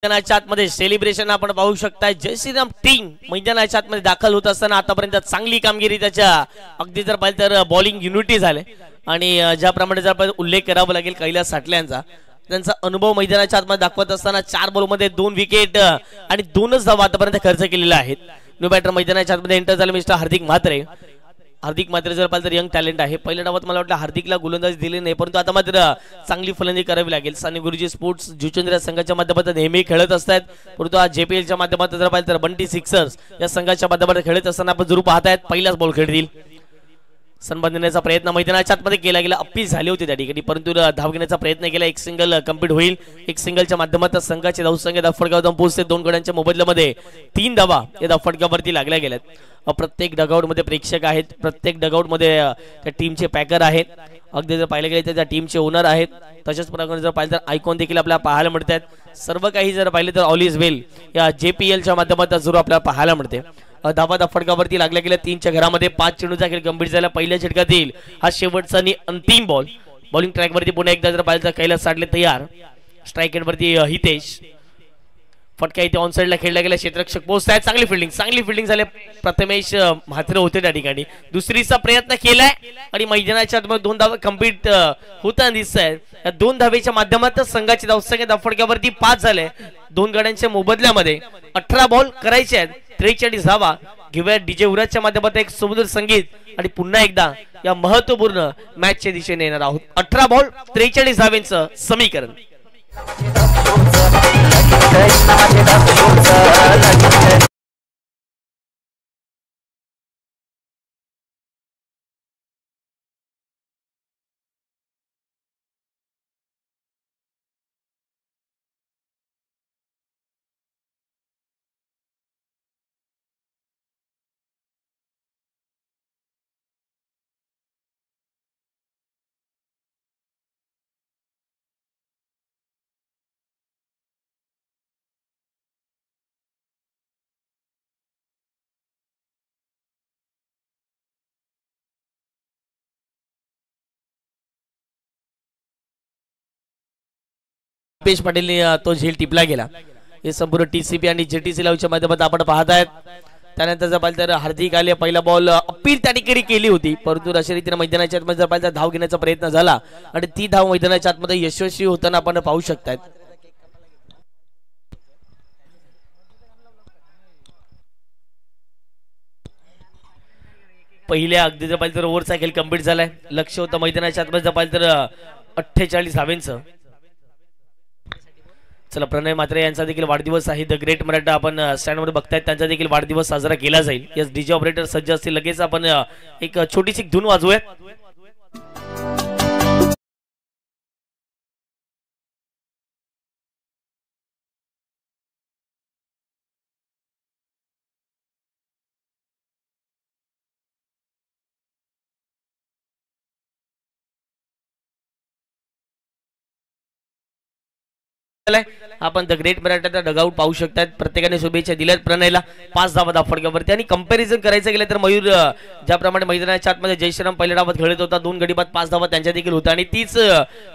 मैदानाच्या आतमध्ये सेलिब्रेशन आपण पाहू शकताय. जय श्रीराम टीम मैदानाच्या आतमध्ये दाखल होत असताना आतापर्यंत चांगली कामगिरी त्याच्या अगदी जर पाहिलं तर बॉलिंग युनिटी झाले आणि ज्याप्रमाणे जर उल्लेख करावा लागेल कैलास साठल्यांचा त्यांचा अनुभव मैदानाच्या आतमध्ये दाखवत असताना 4 बॉलमध्ये 2 विकेट आणि 2च धावा आतापर्यंत खर्च केलेला आहेत. न्यू बॅटर मैदानाच्या आतमध्ये एंटर झाले मिस्टर हार्दिक म्हात्रे. हार्दिक मात्र जर पाहिलं तर यंग टॅलेंट आहे. पहिल्या डावात मला वाटलं हार्दिकला गोलंदाजी दिली नाही परंतु आता मात्र चांगली फलंदाजी करावी लागेल. साने गुरुजी स्पोर्ट्स जुचंद्र संघाच्या माध्यमातून नेहमी खेळत असतात परंतु आज JPLच्या माध्यमातून जर पाहिलं तर बंटी सिक्सर्स या संघाच्या माध्यमातून खेळत असताना आपण जरूर पाहतायत पहिलाच बॉल खेळतील. सन्मान देण्याचा प्रयत्न मैदानाच्या आतमध्ये केला गेला. अपील झाली होती त्या ठिकाणी परंतु धाव घेण्याचा प्रयत्न केला. एक सिंगल कंप्लीट होईल. एक सिंगलच्या माध्यमातून संघाची धावसंख्या धावफटकावर पोहोचते. 2 गड्यांच्या मोबदल्यामध्ये 3 धावा या धावफटकावरती लागल्या गेल्यात. प्रत्येक डगआउट मध्ये प्रेक्षक आहेत. प्रत्येक डगआउट मध्ये त्या टीमचे पॅकर आहेत. अगदी जर पाहिलं गेलं तर त्या टीमचे ओनर आहेत. तशाच प्रकारे जर पाहिलं तर आयकॉन देखील आपल्याला पाहायला मिळतात. सर्व काही जर पाहिलं तर ऑल इज वेल या JPLच्या माध्यमातून जरूर आपल्याला पाहायला मिळते. धावा फटकावरती लागल्या गेल्या. 3च्या घरामध्ये 5 चेंडूचा खेळ गंभीर झाला. पहिल्या षटकातील हा शेवटचा आणि अंतिम बॉल. बॉलिंग ट्रॅक वरती पुन्हा एकदा जर पाहिलं तर कैलास साठले तयार. स्ट्राईक रेट वरती हितेश. फटका इथे ऑन साइडला खेळला गेला. क्षेत्ररक्षक पोहोचतायत. चांगली फिल्डिंग झाली. प्रथमेश म्हात्रे होते त्या ठिकाणी. दुसरीचा प्रयत्न केलाय आणि मैदानाच्या आतमध्ये 2 धावा कंप्लीट होताना दिसत आहेत. या 2 धावेच्या माध्यमातून संघाची धावसंख्या धावफटक्यावरती 5 झाले. 2 गड्यांच्या मोबदल्यामध्ये 18 बॉल करायचे आहेत. 43 धावा घेऊया. DJ उराजच्या माध्यमातून एक सुंदर संगीत आणि पुन्हा एकदा या महत्वपूर्ण मॅचच्या दिशेने येणार आहोत. 18 बॉल 43 धावेंचं समीकरण. दीपेश पाटीलने तो झेल टिपला गेला. हे संपूर्ण TCP आणि JTC लावच्या माध्यमातून आपण पाहतायत. त्यानंतर जर पाहिलं तर हार्दिक आले. पहिला बॉल अपील त्या ठिकाणी केली होती परंतु अशा रीतीने मैदानाच्या आतमध्ये जर पाहिलं तर धाव घेण्याचा प्रयत्न झाला आणि ती धाव मैदानाच्या आतमध्ये यशस्वी होताना आपण पाहू शकतात. पहिल्या अगदी जर पाहिलं तर ओव्हरचा खेळ कंप्लीट झालाय. लक्ष होतं मैदानाच्या आतमध्ये जर पाहिलं तर 48 धावेंचं. चला प्रणय म्हात्रे यांचा देखील वाढदिवस आहे. द ग्रेट मराठा आपण स्टँड मध्ये बघतायत. त्यांचा देखील वाढदिवस साजरा केला जाईल. यस DJ ऑपरेटर सज्ज असतील. लगेच आपण एक छोटीशी धून वाजवूयात. आपण द ग्रेट मराठा डगआउट पाहू शकतात. प्रत्येकाने शुभेच्छा दिल्यात प्रणयला 5 धावा फडक्यावरती. आणि कंपॅरिझन करायचं गेलं तर मयूर ज्याप्रमाणे मैदानाच्या आतमध्ये जय श्रीराम पहिल्या डावात खेळत होता, 2 गडी बाद 5 धावा त्यांच्या देखील होता आणि तीच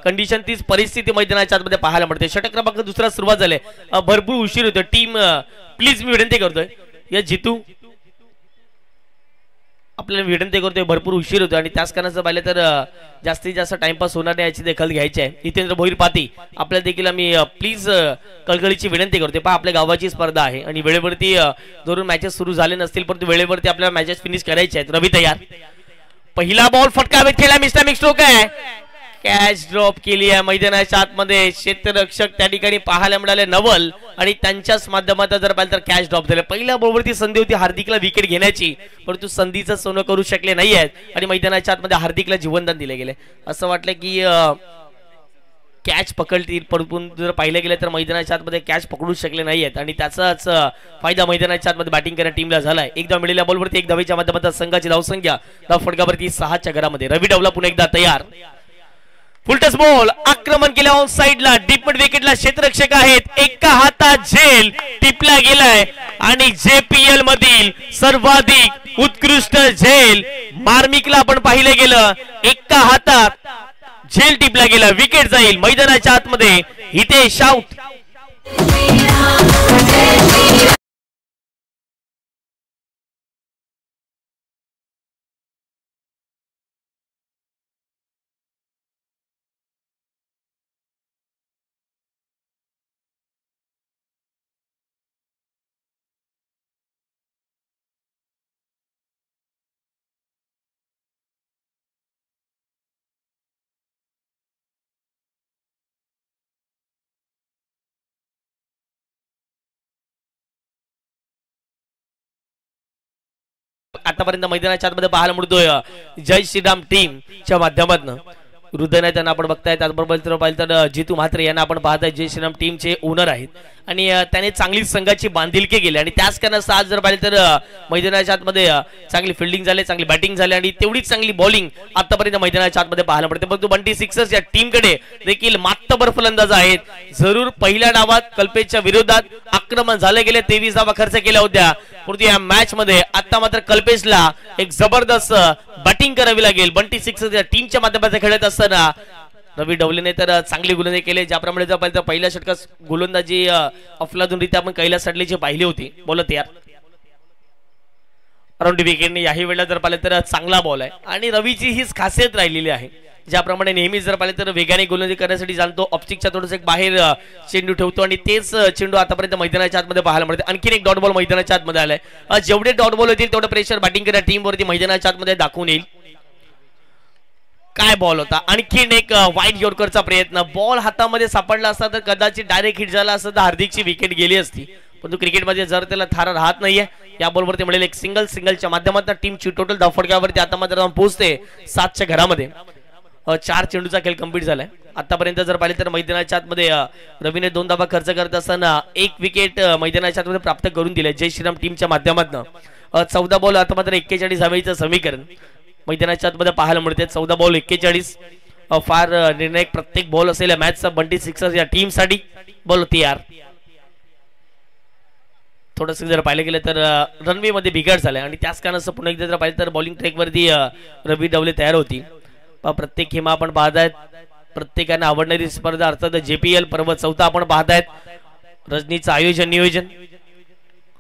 कंडिशन तीच परिस्थिती मैदानाच्या आतमध्ये पाहायला मिळते. षटक क्रमांक दुसरा सुरुवात झाले, भरपूर उशीर होतो. टीम प्लीज मी विनंती करतोय या जितू आपल्याला विनंती करतोय, भरपूर उशीर होतो आणि त्याच कारणाचं पाहिलं तर जास्तीत जास्त टाइमपास होणार नाही याची दखल घ्यायची आहे. हितेंद्र भोईर पाती आपल्याला देखील आम्ही प्लीज कळकळीची विनंती करतोय. पहा आपल्या गावाची स्पर्धा आहे आणि वेळेवरती जरूर मॅचेस सुरू झाले नसतील परंतु वेळेवरती आपल्याला मॅचेस फिनिश करायचे आहेत. रवी तयार, पहिला बॉल फटकावेत खेळला, मिस्टर स्ट्रोक आहे, कॅच ड्रॉप केली आहे मैदानाच्या आतमध्ये. क्षेत्ररक्षक त्या ठिकाणी पाहायला मिळाले नवल आणि त्यांच्याच माध्यमातून जर पाहिलं तर कॅच ड्रॉप झाले. पहिल्या बॉलवरती संधी होती हार्दिकला विकेट घेण्याची परंतु संधीचं सोनं करू शकले नाही आहेत आणि मैदानाच्या आतमध्ये हार्दिकला जीवनदान दिले गेले. असं वाटलं की कॅच पकडतील परंतु जर पाहिलं गेलं तर मैदानाच्या आतमध्ये कॅच पकडू शकले नाही आहेत आणि त्याचाच फायदा मैदानाच्या आतमध्ये बॅटिंग करणाऱ्या टीमला झालाय. एकदा मिळालेल्या बॉलवरती 1 धावेच्या माध्यमातून संघाची धावसंख्या धाव फडकावरती 6च्या घरामध्ये. रवी डावला पुन्हा एकदा तयार, फुलटस बॉल, आक्रमण केलं ऑन साइडला, डीप मिड विकेटला क्षेत्ररक्षक आहेत, एका हातात झेल टिपला गेलाय आणि JPL मधील सर्वाधिक उत्कृष्ट झेल मार्मिकला आपण पाहिलं गेलं, एका हातात झेल टिपला गेला, विकेट जाईल मैदानाच्या आतमध्ये. हितेश आउट. आतापर्यंत मैदानाच्या आतमध्ये पाहायला मिळतोय जय श्रीराम टीमच्या माध्यमातून हृदय त्यांना आपण बघताय. त्याचबरोबर पाहिलं तर जितू म्हात्रे यांना आपण पाहताय, जय श्रीराम टीमचे ओनर आहेत आणि त्याने चांगली संघाची बांधिलकी केली आणि त्याच कारणास्तव आज जर पाहिलं तर मैदानाच्या आतमध्ये चांगली फिल्डिंग झाली, चांगली बॅटिंग झाली आणि तेवढीच चांगली बॉलिंग आतापर्यंत मैदानाच्या आतमध्ये पाहायला मिळते. परंतु बंटी सिक्सर्स या टीमकडे देखील मातबर फलंदाज आहेत. जरूर पहिल्या डावात कल्पेशच्या विरोधात आक्रमण झाले गेले, 23 धावा खर्च केल्या होत्या परंतु या मॅच मध्ये आता मात्र कल्पेशला एक जबरदस्त बॅटिंग करावी लागेल. बंटी सिक्सर्स या टीमच्या माध्यमातून खेळत असताना रवी डवलेने तर चांगली गोलंदाजी केली. ज्याप्रमाणे जर पाहिलं तर पहिल्या षटकात गोलंदाजी अफलातूनरित्या आपण कैलास सडलेची पाहिली होती. बोलत यार अराउंड विकेटने याही वेळेला जर पाहिलं तर चांगला बॉल आहे आणि रवीची हीच खासियत राहिलेली आहे. ज्याप्रमाणे नेहमीच जर पाहिलं तर वेगाने गोलंदाजी करण्यासाठी जाणतो, ऑप्स्टिकच्या थोडंसं एक बाहेर चेंडू ठेवतो आणि तेच चेंडू आतापर्यंत मैदानाच्या आतमध्ये पाहायला मिळते. आणखीन एक डॉट बॉल मैदानाच्या आतमध्ये आलाय. जेवढे डॉट बॉल होतील तेवढं प्रेशर बॅटिंग करणाऱ्या टीमवरती मैदानाच्या आतमध्ये दाखवून येईल. काय बॉल होता, आणखीन एक वाईड यॉर्करचा प्रयत्न, बॉल हातामध्ये सापडला असता तर कदाचित डायरेक्ट हिट झाला असता तर हार्दिकची विकेट गेली असती परंतु क्रिकेटमध्ये जर त्याला थारा राहत नाहीये. या बॉलवरती मिळेल एक सिंगलच्या माध्यमातून टीमची टोटल धावफडक्यावरती आता मात्र पोहोचते 7च्या घरामध्ये. 4 चेंडूचा खेळ कंप्लीट झालाय. आतापर्यंत जर पाहिले तर मैदानाच्या आतमध्ये रवीने 2 धावा खर्च करत असताना 1 विकेट मैदानाच्या आतमध्ये प्राप्त करून दिले जय श्रीराम टीमच्या माध्यमातून. 14 बॉल आता मात्र 41 धावेचं समीकरण मैदानाच्या आतमध्ये पाहायला मिळते. 14 बॉल 41 फार निर्णायक प्रत्येक बॉल असेल मॅचचा बंटी सिक्सर्स या टीम साठी. बॉल तयार, थोडस जर पाहिलं गेलं तर रनवे मध्ये बिघाड झालाय आणि त्याच कारणास्तव पुन्हा एकदा जर पाहिलं तर बॉलिंग ट्रॅक वरती रवी डवले तयार होती. प्रत्येक खेमा आपण पाहतायत, प्रत्येकाने आवडणारी स्पर्धा अर्थात JPL पर्व 4 आपण पाहतायत. रजनीचं आयोजन नियोजन,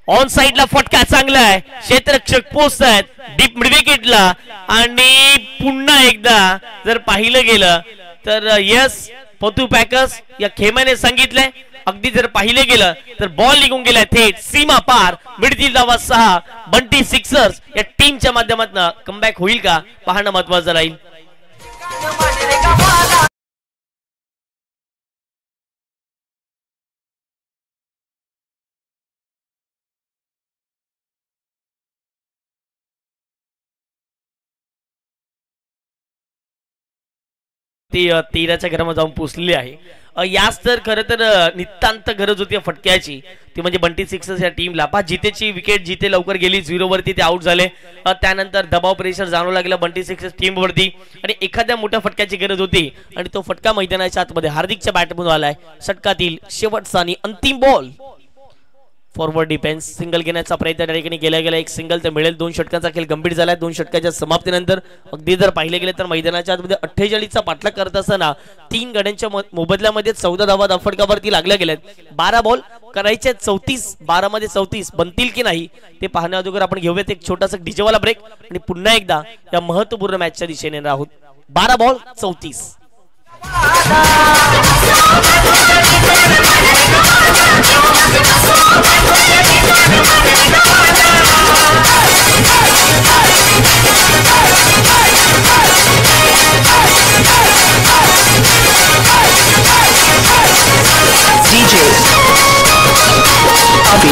ऑन साइडला फटका चांगला आहे, क्षेत्ररक्षक पोहोचतायत डीप मिड विकेटला आणि पुन्हा एकदा जर पाहिलं गेलं तर यस पतू पॅकर्स या खेमाने सांगितलंय अगदी जर पाहिले गेलं तर बॉल निघून गेलाय थेट सीमा पार. मिडतील धावा 6. बंटी सिक्सर्स या टीमच्या माध्यमातून कमबॅक होईल का पाहणं महत्वाचं राहील. ती 13च्या घरामध्ये जाऊन पोहोचलेली आहे. याच तर खरं तर नितांत गरज होती फटक्याची, ती म्हणजे बंटी सिक्सर्स या टीमला. जितेची विकेट जिथे लवकर गेली 0 वरती ते आउट झाले. त्यानंतर दबाव प्रेशर जाणवू लागला बंटी सिक्सर्स टीमवरती आणि एखाद्या मोठ्या फटक्याची गरज होती आणि तो फटका मैदानाच्या आतमध्ये हार्दिकच्या बॅटमधून आलाय. षटकातील शेवटचा आणि अंतिम बॉल. फॉरवर्ड डिफेन्स सिंगल घेण्याचा प्रयत्न त्या ठिकाणी केला गेला. एक सिंगल तर मिळेल. 2 षटकांचा खेळ गंभीर झालाय. 2 षटकाच्या समाप्तीनंतर अगदी जर पाहिले गेले तर मैदानाच्या आतमध्ये 48चा पाठलाग करत असताना 3 गड्यांच्या मोबदल्यामध्ये 14 धावा फटकावरती लागल्या गेल्यात. 12 बॉल करायचे 34, 12 मध्ये 34 बनतील की नाही ते पाहण्या अगोदर आपण घेऊयात एक छोटासा डीजेवाला ब्रेक आणि पुन्हा एकदा या महत्वपूर्ण मॅचच्या दिशेने येणार आहोत. 12 बॉल 34. DJ Abhi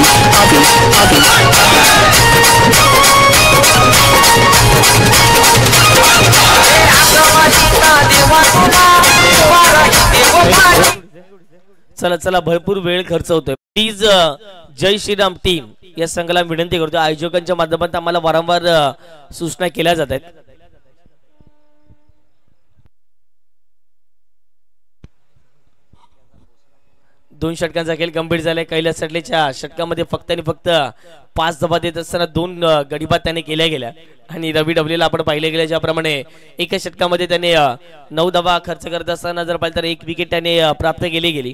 चला चला भरपूर वेळ खर्च होतोय. प्लीज जय श्रीराम टीम या संघाला विनंती करतो, आयोजकांच्या माध्यमातून आम्हाला वारंवार सूचना केल्या जात आहेत. दोन षटकांचा खेळ गंभीर झालाय. कैलास सटलेच्या षटकामध्ये फक्त आणि फक्त 5 धावा देत असताना 2 गडीबाद त्याने केल्या गेल्या आणि रवी डबलेला आपण पाहिले गेल्या ज्याप्रमाणे एका षटकामध्ये त्याने 9 धावा खर्च करत असताना जर पाहिलं तर 1 विकेट त्याने प्राप्त केली गेली.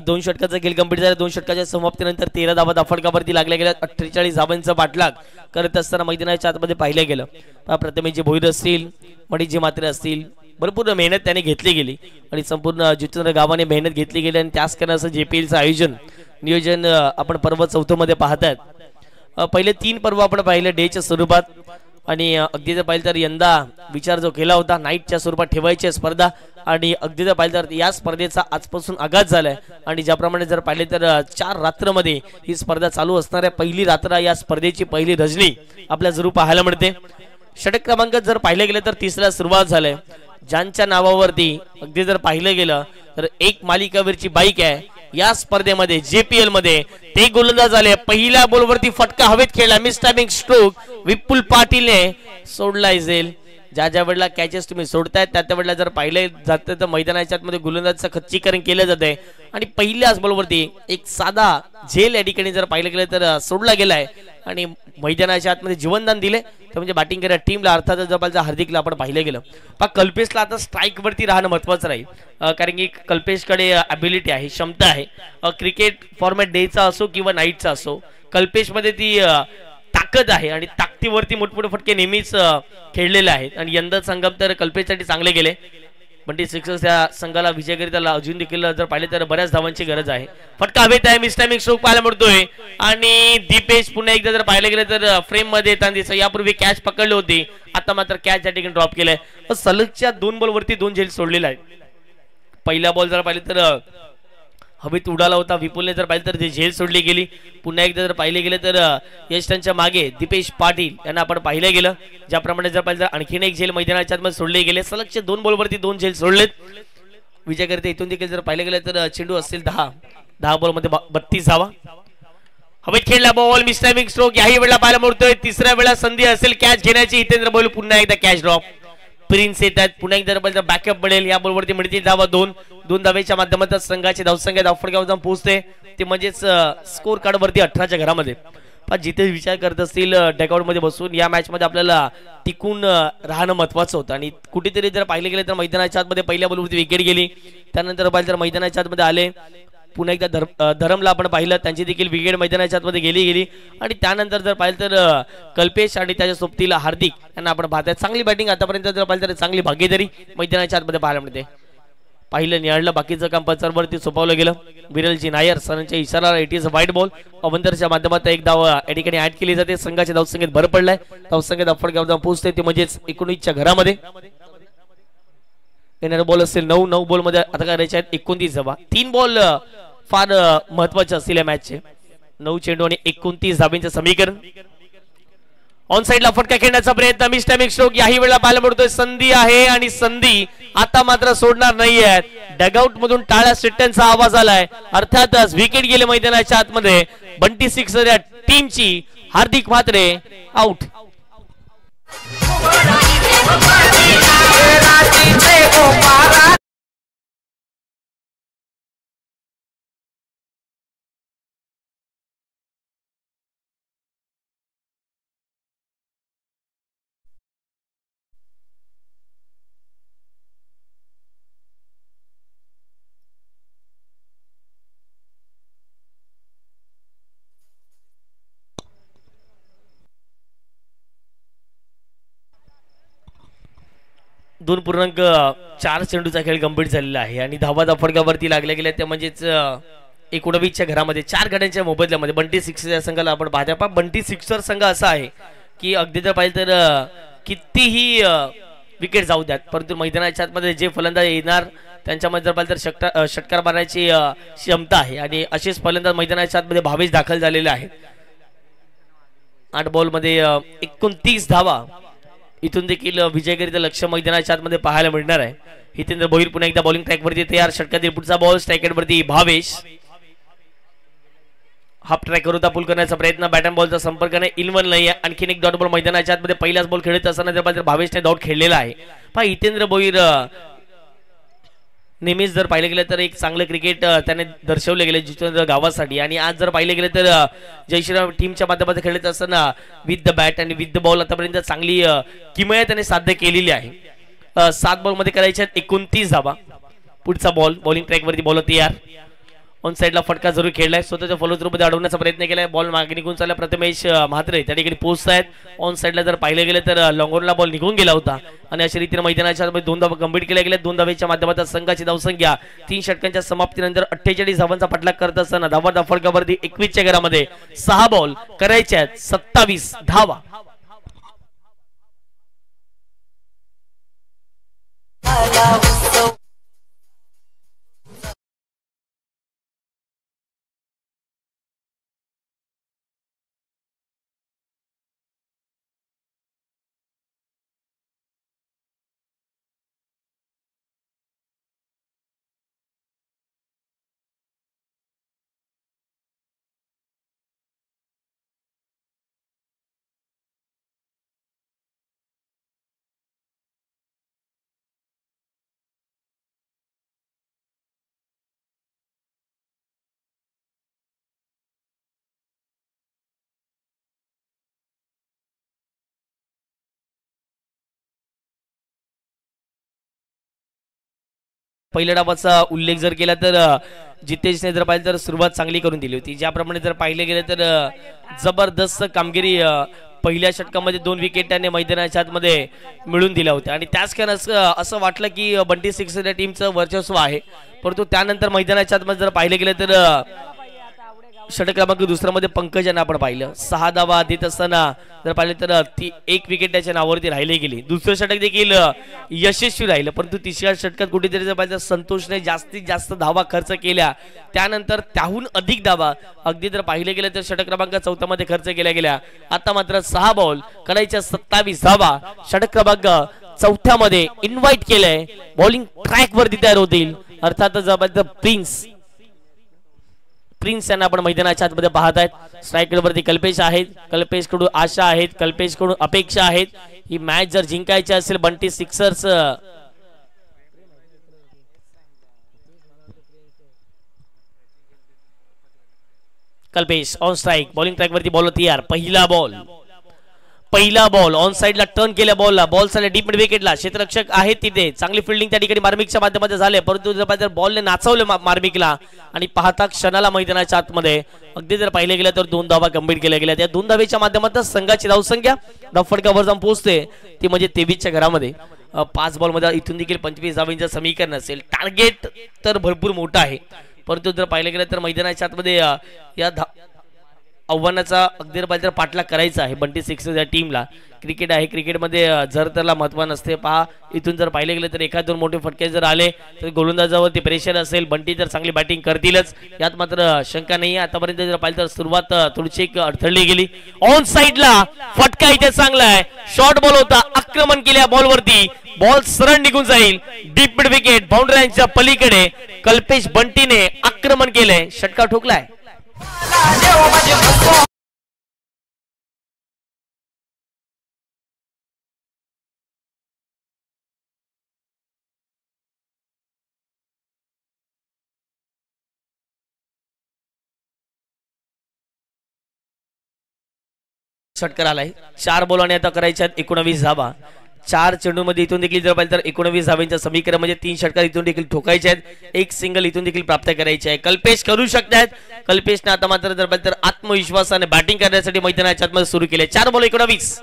2 षटकाचा खेळ गंभीर झाला. 2 षटकाच्या समाप्तीनंतर 13 धावा फटकावरती लागल्या गेल्या. 48 धावांचा पाठलाग करत असताना मैदानाच्या आतमध्ये पाहिलं गेलं. प्रथमेश भोईर असतील, मणिजी मात्रे असतील, भरपूर मेहनत त्याने घेतली गेली आणि संपूर्ण जितेंद्र गावाने मेहनत घेतली गेली आणि त्याच कारण असं JPLचं आयोजन नियोजन आपण पर्व 4 मध्ये पाहतात. पहिले 3 पर्व आपण पाहिले डेच्या स्वरूपात आणि अगदी जर पाहिलं तर यंदा विचार जो केला होता नाईटच्या स्वरूपात ठेवायची स्पर्धा आणि अगदी जर पाहिलं तर या स्पर्धेचा आजपासून आगाज झालाय आणि ज्याप्रमाणे जर पाहिले तर 4 रात्रमध्ये ही स्पर्धा चालू असणार आहे. पहिली रात्र या स्पर्धेची पहिली रजनी आपल्याला जरूर पाहायला मिळते. षटक क्रमांक जर पाहिले गेले तर 3रा सुरुवात झालाय. ज्यांच्या नावावरती अगदी जर पाहिलं गेलं तर एक मालिकावीरची बाईक आहे या स्पर्धेमध्ये JPL मध्ये. ते गोलंदाज झाले. पहिल्या बॉलवरती फटका हवेत खेळला. मिस टायमिंग स्ट्रोक विपुल पाटीलने सोडला इजेल. ज्या वेळेला कॅचेस तुम्ही सोडतायत त्या वेळेला जर पाहिले जातं तर मैदानाच्या आतमध्ये गोलंदाजचं खच्चीकरण केलं जाते आणि पहिल्याच बॉलवरती एक साधा झेल या ठिकाणी जर पाहिलं गेलं तर सोडला गेलाय आणि मैदानाच्या आतमध्ये जीवनदान दिले तर म्हणजे बॅटिंग करणाऱ्या टीमला अर्थात जपालच्या हार्दिकला आपण पाहिलं गेलं. कल्पेशला आता स्ट्राईक वरती राहणं महत्वाचं राहील कारण की कल्पेशकडे अबिलिटी आहे, क्षमता आहे. क्रिकेट फॉर्मॅट डेचा असो किंवा नाईटचा असो कल्पेशमध्ये ती ताकद आहे आणि ताकदीवरती मोठमोठे फटके नेहमीच खेळलेले आहेत आणि यंदा संघम तर कल्पेशसाठी चांगले गेले. बंटी सिक्सर्स या संघाला विजयकरिता अजून देखील जर पाहिले तर बऱ्याच धावांची गरज आहे. फटका हवेत आहे. मिस टायमिंग स्ट्रोक पाहायला मिळतोय आणि दीपेश पुन्हा एकदा जर पाहिलं गेलं तर फ्रेम मध्ये येताना दिसत. यापूर्वी कॅच पकडली होती, आता मात्र कॅच या ठिकाणी ड्रॉप केलाय. सलगच्या 2 बॉलवरती 2 झेल सोडलेला आहे. पहिला बॉल जर पाहिलं तर हवेत उडाला होता विपुलने जर पाहिलं तर झेल सोडली गेली. पुन्हा एकदा जर पाहिले गेले तर यशच्या मागे दीपेश पाटील यांना आपण पाहिलं गेलं ज्याप्रमाणे जर पाहिलं तर आणखीन एक झेल मैदानाच्या आतमध्ये सोडले गेले. सलगचे 2 बॉलवरती 2 झेल सोडलेत. विजयकरिता इथून देखील जर पाहिले गेले तर चेंडू असतील 10 बॉलमध्ये 32 धावा. हवेत खेळला बॉल. मिस टायमिंग स्ट्रोक याही वेळेला पाहायला मिळतोय. 3ऱ्या वेळा संधी असेल कॅच घेण्याची. हितेंद्र बोल पुन्हा एकदा कॅच ड्रॉप. प्रिन्स येतात. पुन्हा एकदा बॅकअप मिळेल. या बॉलवरती मिळतील धावा 2 धावेच्या माध्यमातून संघाची धावसंख्या धावफटक्यावर जाऊन पोहोचते. ते म्हणजेच स्कोर कार्ड वरती 18च्या घरामध्ये. जिथे विचार करत असतील डेकआउट मध्ये बसून या मॅच मध्ये आपल्याला टिकून राहणं महत्वाचं होतं आणि कुठेतरी जर पाहिले गेले तर मैदानाच्या आतमध्ये पहिल्या बॉलवरती विकेट गेली. त्यानंतर पाहिलं तर मैदानाच्या आतमध्ये आले. पुन्हा एकदा धरमला आपण पाहिलं त्यांची देखील विकेट मैदानाच्या आतमध्ये गेली आणि त्यानंतर जर पाहिलं तर कल्पेश आणि त्याच्या सोबतीला हार्दिक यांना आपण पाहतात. चांगली बॅटिंग आतापर्यंत जर पाहिलं तर चांगली भागीदारी मैदानाच्या आतमध्ये पाहायला मिळते. पाहिलं निहाळलं बाकीचं काम पंचावरती सोपवलं गेलं. विरलजी नायर सरांच्या इशारा इट इज व्हाईट बॉल. अवंतरच्या माध्यमातून एक धाव या ठिकाणी ऍड केली जाते. संघाच्या धावसंख्येत भर पडलाय. धावसंख्येत फटक्यावर जाऊन पोहोचते ते म्हणजेच 19च्या घरामध्ये. येणारे बॉल असतील 9 बॉल मध्ये आता करायचे आहेत 29 धावा. 3 बॉल फार महत्वाचे असतील या मॅचचे. 9 चेंडू आणि 29 धाब्यांचे समीकरण. ऑन साइडला फटका खेळण्याचा प्रयत्न, मिस टायमिंग स्ट्रोक याही वेळेला पाहायला मिळतोय. संधी आहे आणि संधी आता मात्र सोडणार नाहीये. डगआउट मधून टाळ्या शिट्ट्यांचा आवाज आलाय. अर्थातच विकेट गेले मैदानाच्या आतमध्ये. बंटी सिक्सर या टीमची. हार्दिक म्हात्रे आउट. दोन पूर्णांक 4 चेंडूचा खेळ कंप्लीट झालेला आहे आणि धावा फटकावरती लागल्या गेल्या त्या म्हणजेच 19च्या घरामध्ये 4 गड्यांच्या मोबदल्यामध्ये बंटी सिक्सर या संघाला आपण पाहता. बंटी सिक्सर संघ असा आहे की अगदी जर पाहिलं तर कितीही विकेट जाऊ द्यात परंतु मैदानाच्या आतमध्ये जे फलंदाज येणार त्यांच्यामध्ये जर पाहिलं तर षटकार मारण्याची क्षमता आहे आणि असेच फलंदाज मैदानाच्या आतमध्ये भावेश दाखल झालेले आहेत. 8 बॉलमध्ये 29 धावा. इथून देखील विजयकरीचं लक्ष मैदानाच्या आतमध्ये पाहायला मिळणार आहे. हितेंद्र भोईर पुन्हा एकदा बॉलिंग ट्रॅकवरती तयार. षटकातील पुढचा बॉल स्ट्रायकेटवरती भावेश. हाफ ट्रॅकवर होता, पुल करण्याचा प्रयत्न. बॅटन बॉलचा संपर्क नाही, इनवन नाही आहे. आणखीन एक डॉट बॉल मैदानाच्या आतमध्ये पहिलाच बॉल खेळत असताना जर भावेशने डॉट खेळलेला आहे. पहा हितेंद्र भोईर नेहमीच जर पाहिलं गेलं तर एक चांगलं क्रिकेट त्याने दर्शवले गेले जितेंद्र गावासाठी आणि आज जर पाहिलं गेलं तर जय श्रीराम टीमच्या माध्यमातून खेळत असताना विथ द बॅट आणि विथ द बॉल आतापर्यंत चांगली किमया त्याने साध्य केलेली आहे. 7 बॉलमध्ये करायच्या 29 धावा. पुढचा बॉल बॉलिंग ट्रॅकवरती बॉल तयार. ऑन साइडला फटका जरूर खेळलाय. स्वतःच्या फॉलो थ्रू मध्ये अडवण्याचा प्रयत्न केलाय. बॉल मागे निघून चालला. प्रथमेश म्हात्रे त्या ठिकाणी पोहोचतायत. ऑन साइडला जर पाहिलं गेलं तर लॉंगॉनला बॉल निघून गेला होता आणि अशा रीतीने मैदानाच्या 2 धावा कंप्लीट केल्या गेल्या. 2 धावेच्या माध्यमातून संघाची धावसंख्या 3 षटकांच्या समाप्तीनंतर 48 धावांचा पाठलाग करत असताना धावा फटकावरती 21च्या घरामध्ये 6 बॉल करायच्या 27 धावा. पहिल्या डावाचा उल्लेख जर केला तर जितेशने जर पाहिलं तर सुरुवात चांगली करून दिली होती. ज्याप्रमाणे जर पाहिले गेले तर जबरदस्त कामगिरी पहिल्या षटकामध्ये 2 विकेट त्याने मैदानाच्या आतमध्ये मिळून दिल्या होत्या आणि त्याच कारण असं वाटलं की बंटी सिक्सर या टीमचं वर्चस्व आहे. परंतु त्यानंतर मैदानाच्या आतमध्ये जर पाहिले गेले तर षटक क्रमांक 2 मध्ये पंकज यांना आपण पाहिलं 6 धावा देत असताना जर पाहिलं तर ती 1 विकेट त्याच्या नावावरती राहिली गेली. दुसरं षटक देखील यशस्वी राहिलं परंतु तिसऱ्या षटकात कुठेतरी जर पाहिलं संतोषने जास्तीत जास्त धावा खर्च केल्या. त्यानंतर त्याहून अधिक धावा अगदी जर पाहिले गेले तर षटक क्रमांक 4 मध्ये खर्च केल्या गेल्या. आता मात्र 6 बॉल करायच्या 27 धावा षटक क्रमांक 4 मध्ये इन्व्हाइट केलंय. बॉलिंग ट्रॅक वरती तयार होतील. अर्थातच प्रिन्स यांना आपण मैदानाच्या आतमध्ये पाहत आहेत. स्ट्रायकरवरती कल्पेश आहेत. कल्पेश कडून आशा आहेत. कल्पेश कडून अपेक्षा आहेत. ही मॅच जर जिंकायची असेल Bunty Sixers Kalpesh on strike. Bowling track वरती बॉल तयार. पहिला बॉल ऑन साइडला टर्न केल्या बॉलला. बॉल चालले डीप मिड विकेटला. क्षेत्ररक्षक आहेत तिथे. चांगली फिल्डिंग त्या ठिकाणी मार्मिकच्या माध्यमातून झाले परंतु जर बॉलने नाचवले मार्मिकला आणि पाहता क्षणाला मैदानाच्या आतमध्ये अगदी जर पाहिले गेलं तर 2 धावा कंप्लीट केल्या गेल्या. त्या 2 धावेच्या माध्यमातून संघाची धावसंख्या फटकावर जाऊन पोहोचते ती म्हणजे 23च्या घरामध्ये. 5 बॉलमध्ये इथून देखील 25 धावांचं समीकरण असेल. टार्गेट तर भरपूर मोठं आहे परंतु जर पाहिलं गेलं तर मैदानाच्या आतमध्ये या आव्हानाचा अगदी पाहिजे पाठलाग करायचा आहे बंटी सिक्सर्स या टीमला. क्रिकेट आहे, क्रिकेटमध्ये जर त्याला महत्व नसते. पहा इथून जर पाहिले गेले तर एखाद दोन मोठे फटके जर आले तर गोलंदाजावरती प्रेशर असेल. बंटी जर चांगली बॅटिंग करतीलच यात मात्र शंका नाही. आतापर्यंत जर पाहिलं तर सुरुवात थोडीशी एक अडथळली गेली. ऑन साइडला फटका इथे चांगला आहे, शॉर्ट बॉल होता, आक्रमण केल्या बॉलवरती, बॉल सरळ निघून जाईल. डीप मिड विकेट बाउंड्रीच्या पलीकडे कल्पेश बंटीने आक्रमण केलंय, षटकार ठोकलाय. षटकार आलाय. 4 बॉलाने आता करायच्यात 19 धावा. 4 चेंडूमध्ये इथून देखील जर पाहिलं तर 19 धावांच्या समीकरण म्हणजे 3 षटकार इथून देखील ठोकायचे आहेत, 1 सिंगल इथून देखील प्राप्त करायचे आहे. कल्पेश करू शकतात. कल्पेशने आता मात्र जर पाहिलं तर आत्मविश्वासाने बॅटिंग करण्यासाठी मैदानाच्या आतमध्ये सुरू केले. 4 बॉल 19.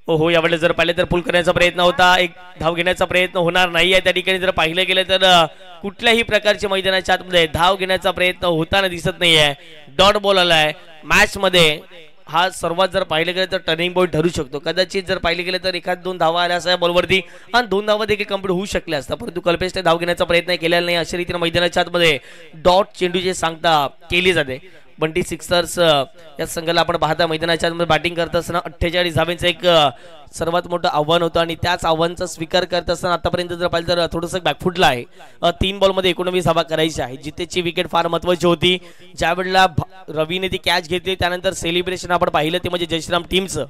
ओहो, यावेळेला जर पाहिलं तर पुल करण्याचा प्रयत्न होता, एक धाव घेण्याचा प्रयत्न होणार नाहीये. त्या ठिकाणी जर पाहिलं गेलं तर कुठल्याही प्रकारच्या मैदानाच्या आतमध्ये धाव घेण्याचा प्रयत्न होताना दिसत नाहीये. डॉट बॉल आलाय. मॅच मध्ये हा सर्वात जर पाहिलं गेलं तर टर्निंग पॉईंट ठरू शकतो. कदाचित जर पाहिलं गेलं तर एखाद 2 धावा आल्या असल्या बॉलवरती आणि 2 धावा देखील कंप्लीट होऊ शकल्या असतात, परंतु कल्पेशने धाव घेण्याचा प्रयत्न केलेला नाही. अशा रीतीने मैदानाच्या आतमध्ये डॉट चेंडूची सांगता केली जाते. बंटी सिक्सर्स या संघाला आपण पाहता मैदानाच्या आतमध्ये बॅटिंग करत असताना 48 धावांचं एक सर्वात मोठं आव्हान होतं आणि त्याच आव्हानाचा स्वीकार करत असताना आतापर्यंत जर पाहिलं तर थोडंसं बॅकफुटला आहे. 3 बॉलमध्ये 19 धावा करायची आहे. जितेची विकेट फार महत्वाची होती. ज्या वेळेला रवीने ती कॅच घेतली त्यानंतर सेलिब्रेशन आपण पाहिलं ते म्हणजे जयश्रीराम टीमचं.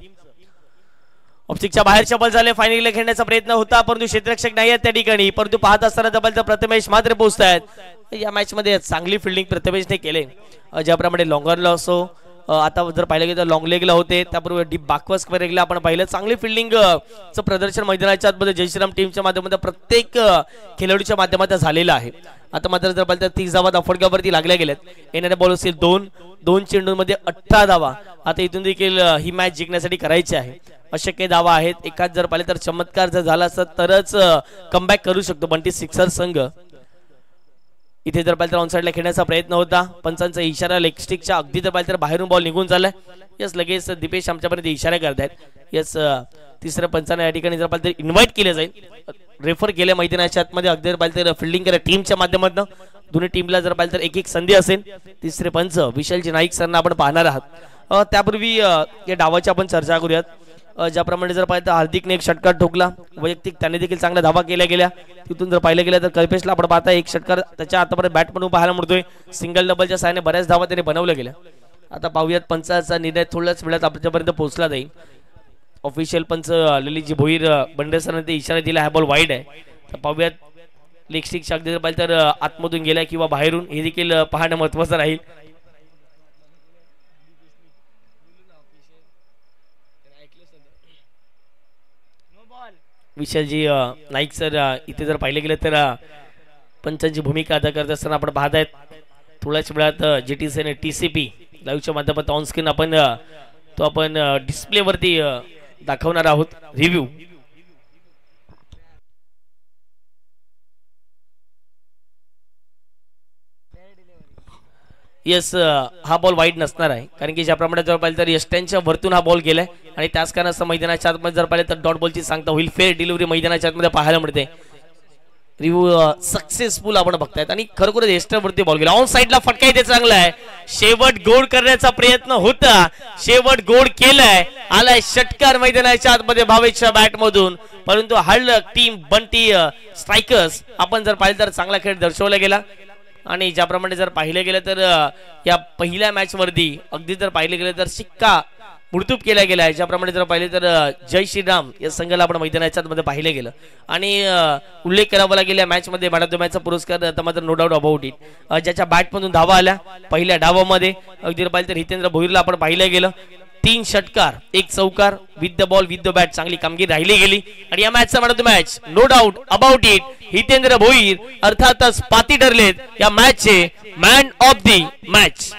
ऑप्टिकच्या बाहेरच्या बॉल झाले, फायनलला खेळण्याचा प्रयत्न होता परंतु क्षेत्ररक्षक नाही आहेत त्या ठिकाणी. परंतु पाहत असताना तर प्रथमेश मात्र पोहोचतायत. या मॅच मध्ये चांगली फिल्डिंग प्रथमेशने केले. ज्याप्रमाणे लॉंगरला असो, आता जर पाहिलं गेलं तर लॉंग लेगला होते, त्यापूर्वी डीप बॅकवर्ड स्क्वेअर आपण पाहिलं. चांगली फिल्डिंगचं प्रदर्शन मैदानाच्या आतमध्ये जयश्रीराम टीमच्या माध्यमातून प्रत्येक खेळाडूच्या माध्यमातून झालेलं आहे. आता मात्र जर पाहिलं तर 30 धावा फटक्यावरती लागल्या गेल्यात. येणाऱ्या बॉल असतील 2 चेंडूंमध्ये 18 धावा आता इथून देखील ही मॅच जिंकण्यासाठी करायची आहे. अशक्य धावा आहेत. एखाद जर पाहिले तर चमत्कार जर झाला असता तरच कमबॅक करू शकतो बंटी सिक्सर संघ. इथे जर पाहिलं तर ऑनसाइडला खेळण्याचा प्रयत्न होता, पंचांचा इशारा लेग स्टिकच्या अगदी जर पाहिलं तर बाहेरून बॉल निघून झालाय. यस, लगेच दीपेश आमच्यापर्यंत इशारा करतायत. यस, तिसऱ्या पंचाने या ठिकाणी जर पाहिलं तर इन्व्हाइट केले जाईल, रेफर केले मैदानाच्या आतमध्ये अगदी जर पाहिलं तर फिल्डिंग करा टीमच्या माध्यमातून. दोन्ही टीमला जर पाहिलं तर एक संधी असेल. तिसरे पंच विशालजी नाईक सरना आपण पाहणार आहात. त्यापूर्वी या डावाची आपण चर्चा करूयात. ज्याप्रमाणे जर पाहिलं तर हार्दिकने एक षटकार ठोकला, वैयक्तिक त्याने देखील चांगल्या धावा केल्या गेल्या. तिथून जर पाहिलं गेलं तर कल्पेशला आपण पाहता एक षटकार त्याच्या आतापर्यंत बॅट म्हणून पाहायला मिळतोय. सिंगल डबलच्या सहाय्याने बऱ्याच धावा त्याने बनवल्या गेल्या. आता पाहूयात पंचाचा निर्णय थोड्याच वेळात आपल्यापर्यंत पोहोचला जाईल. ऑफिशियल पंच ललितजी भोईर बंडेसरांनी ते इशारा दिला, हा बॉल वाईड आहे. तर पाहूयात लेग स्टिकच्या अगदी जर पाहिलं तर आतमधून गेल्या किंवा बाहेरून हे देखील पाहणं महत्वाचं राहील. विशालजी नाईक सर इथे जर पाहिलं गेलं तर पंचांची भूमिका अदा करत असताना आपण पाहत आहेत. थोड्याच वेळात GTC आणि TCP लाईव्हच्या माध्यमातून ऑन स्क्रीन आपण डिस्प्लेवरती दाखवणार आहोत रिव्ह्यू. यस, हा बॉल वाईड नसणार आहे कारण की ज्याप्रमाणे जर पाहिलं तर यष्ट्यांच्या वरतून हा बॉल गेलाय आणि त्याच कारणास्तव मैदानाच्या आतमध्ये जर पाहिलं तर डॉट बॉलची सांगता होईल. फेअर डिलिव्हरी मैदानाच्या आतमध्ये पाहायला मिळते. रिव्ह्यू सक्सेसफुल आपण बघतायत आणि खरोखर यष्ट्यावरती बॉल गेला. ऑन साइडला फटका इथे चांगला आहे. शेवट गोड करण्याचा प्रयत्न होता, शेवट गोड केलाय. आलाय षटकार मैदानाच्या आतमध्ये भावेशच्या बॅट मधून, परंतु हल्ल टीम बंटी स्ट्रायकर्स आपण जर पाहिलं तर चांगला खेळ दर्शवला गेला. आणि ज्याप्रमाणे जर पाहिलं गेलं तर या पहिल्या मॅच वरती अगदी जर पाहिलं गेलं तर शिक्का मुडतूप केला गेला आहे. ज्याप्रमाणे जर पाहिले तर जय श्रीराम या संघाला आपण मैदानाच्या मध्ये पाहिलं गेलं आणि उल्लेख करावा लागेल या मॅच मध्ये मॅन ऑफ द मॅचचा पुरस्कार आता मात्र नो डाऊट अबाउट इट. ज्याच्या बॅट मधून धावा आल्या पहिल्या डावामध्ये अगदी जर पाहिलं तर हितेंद्र भोईरला आपण पाहिलं गेलं. 3 षटकार 1 चौकार with the ball with the bat चांगली कामगिरी राहिली गेली आणि या मॅचचा man of the match no doubt about it Hitendra Bhoir अर्थातच पाती ठरलेत या मॅचचे मॅन ऑफ द मॅच.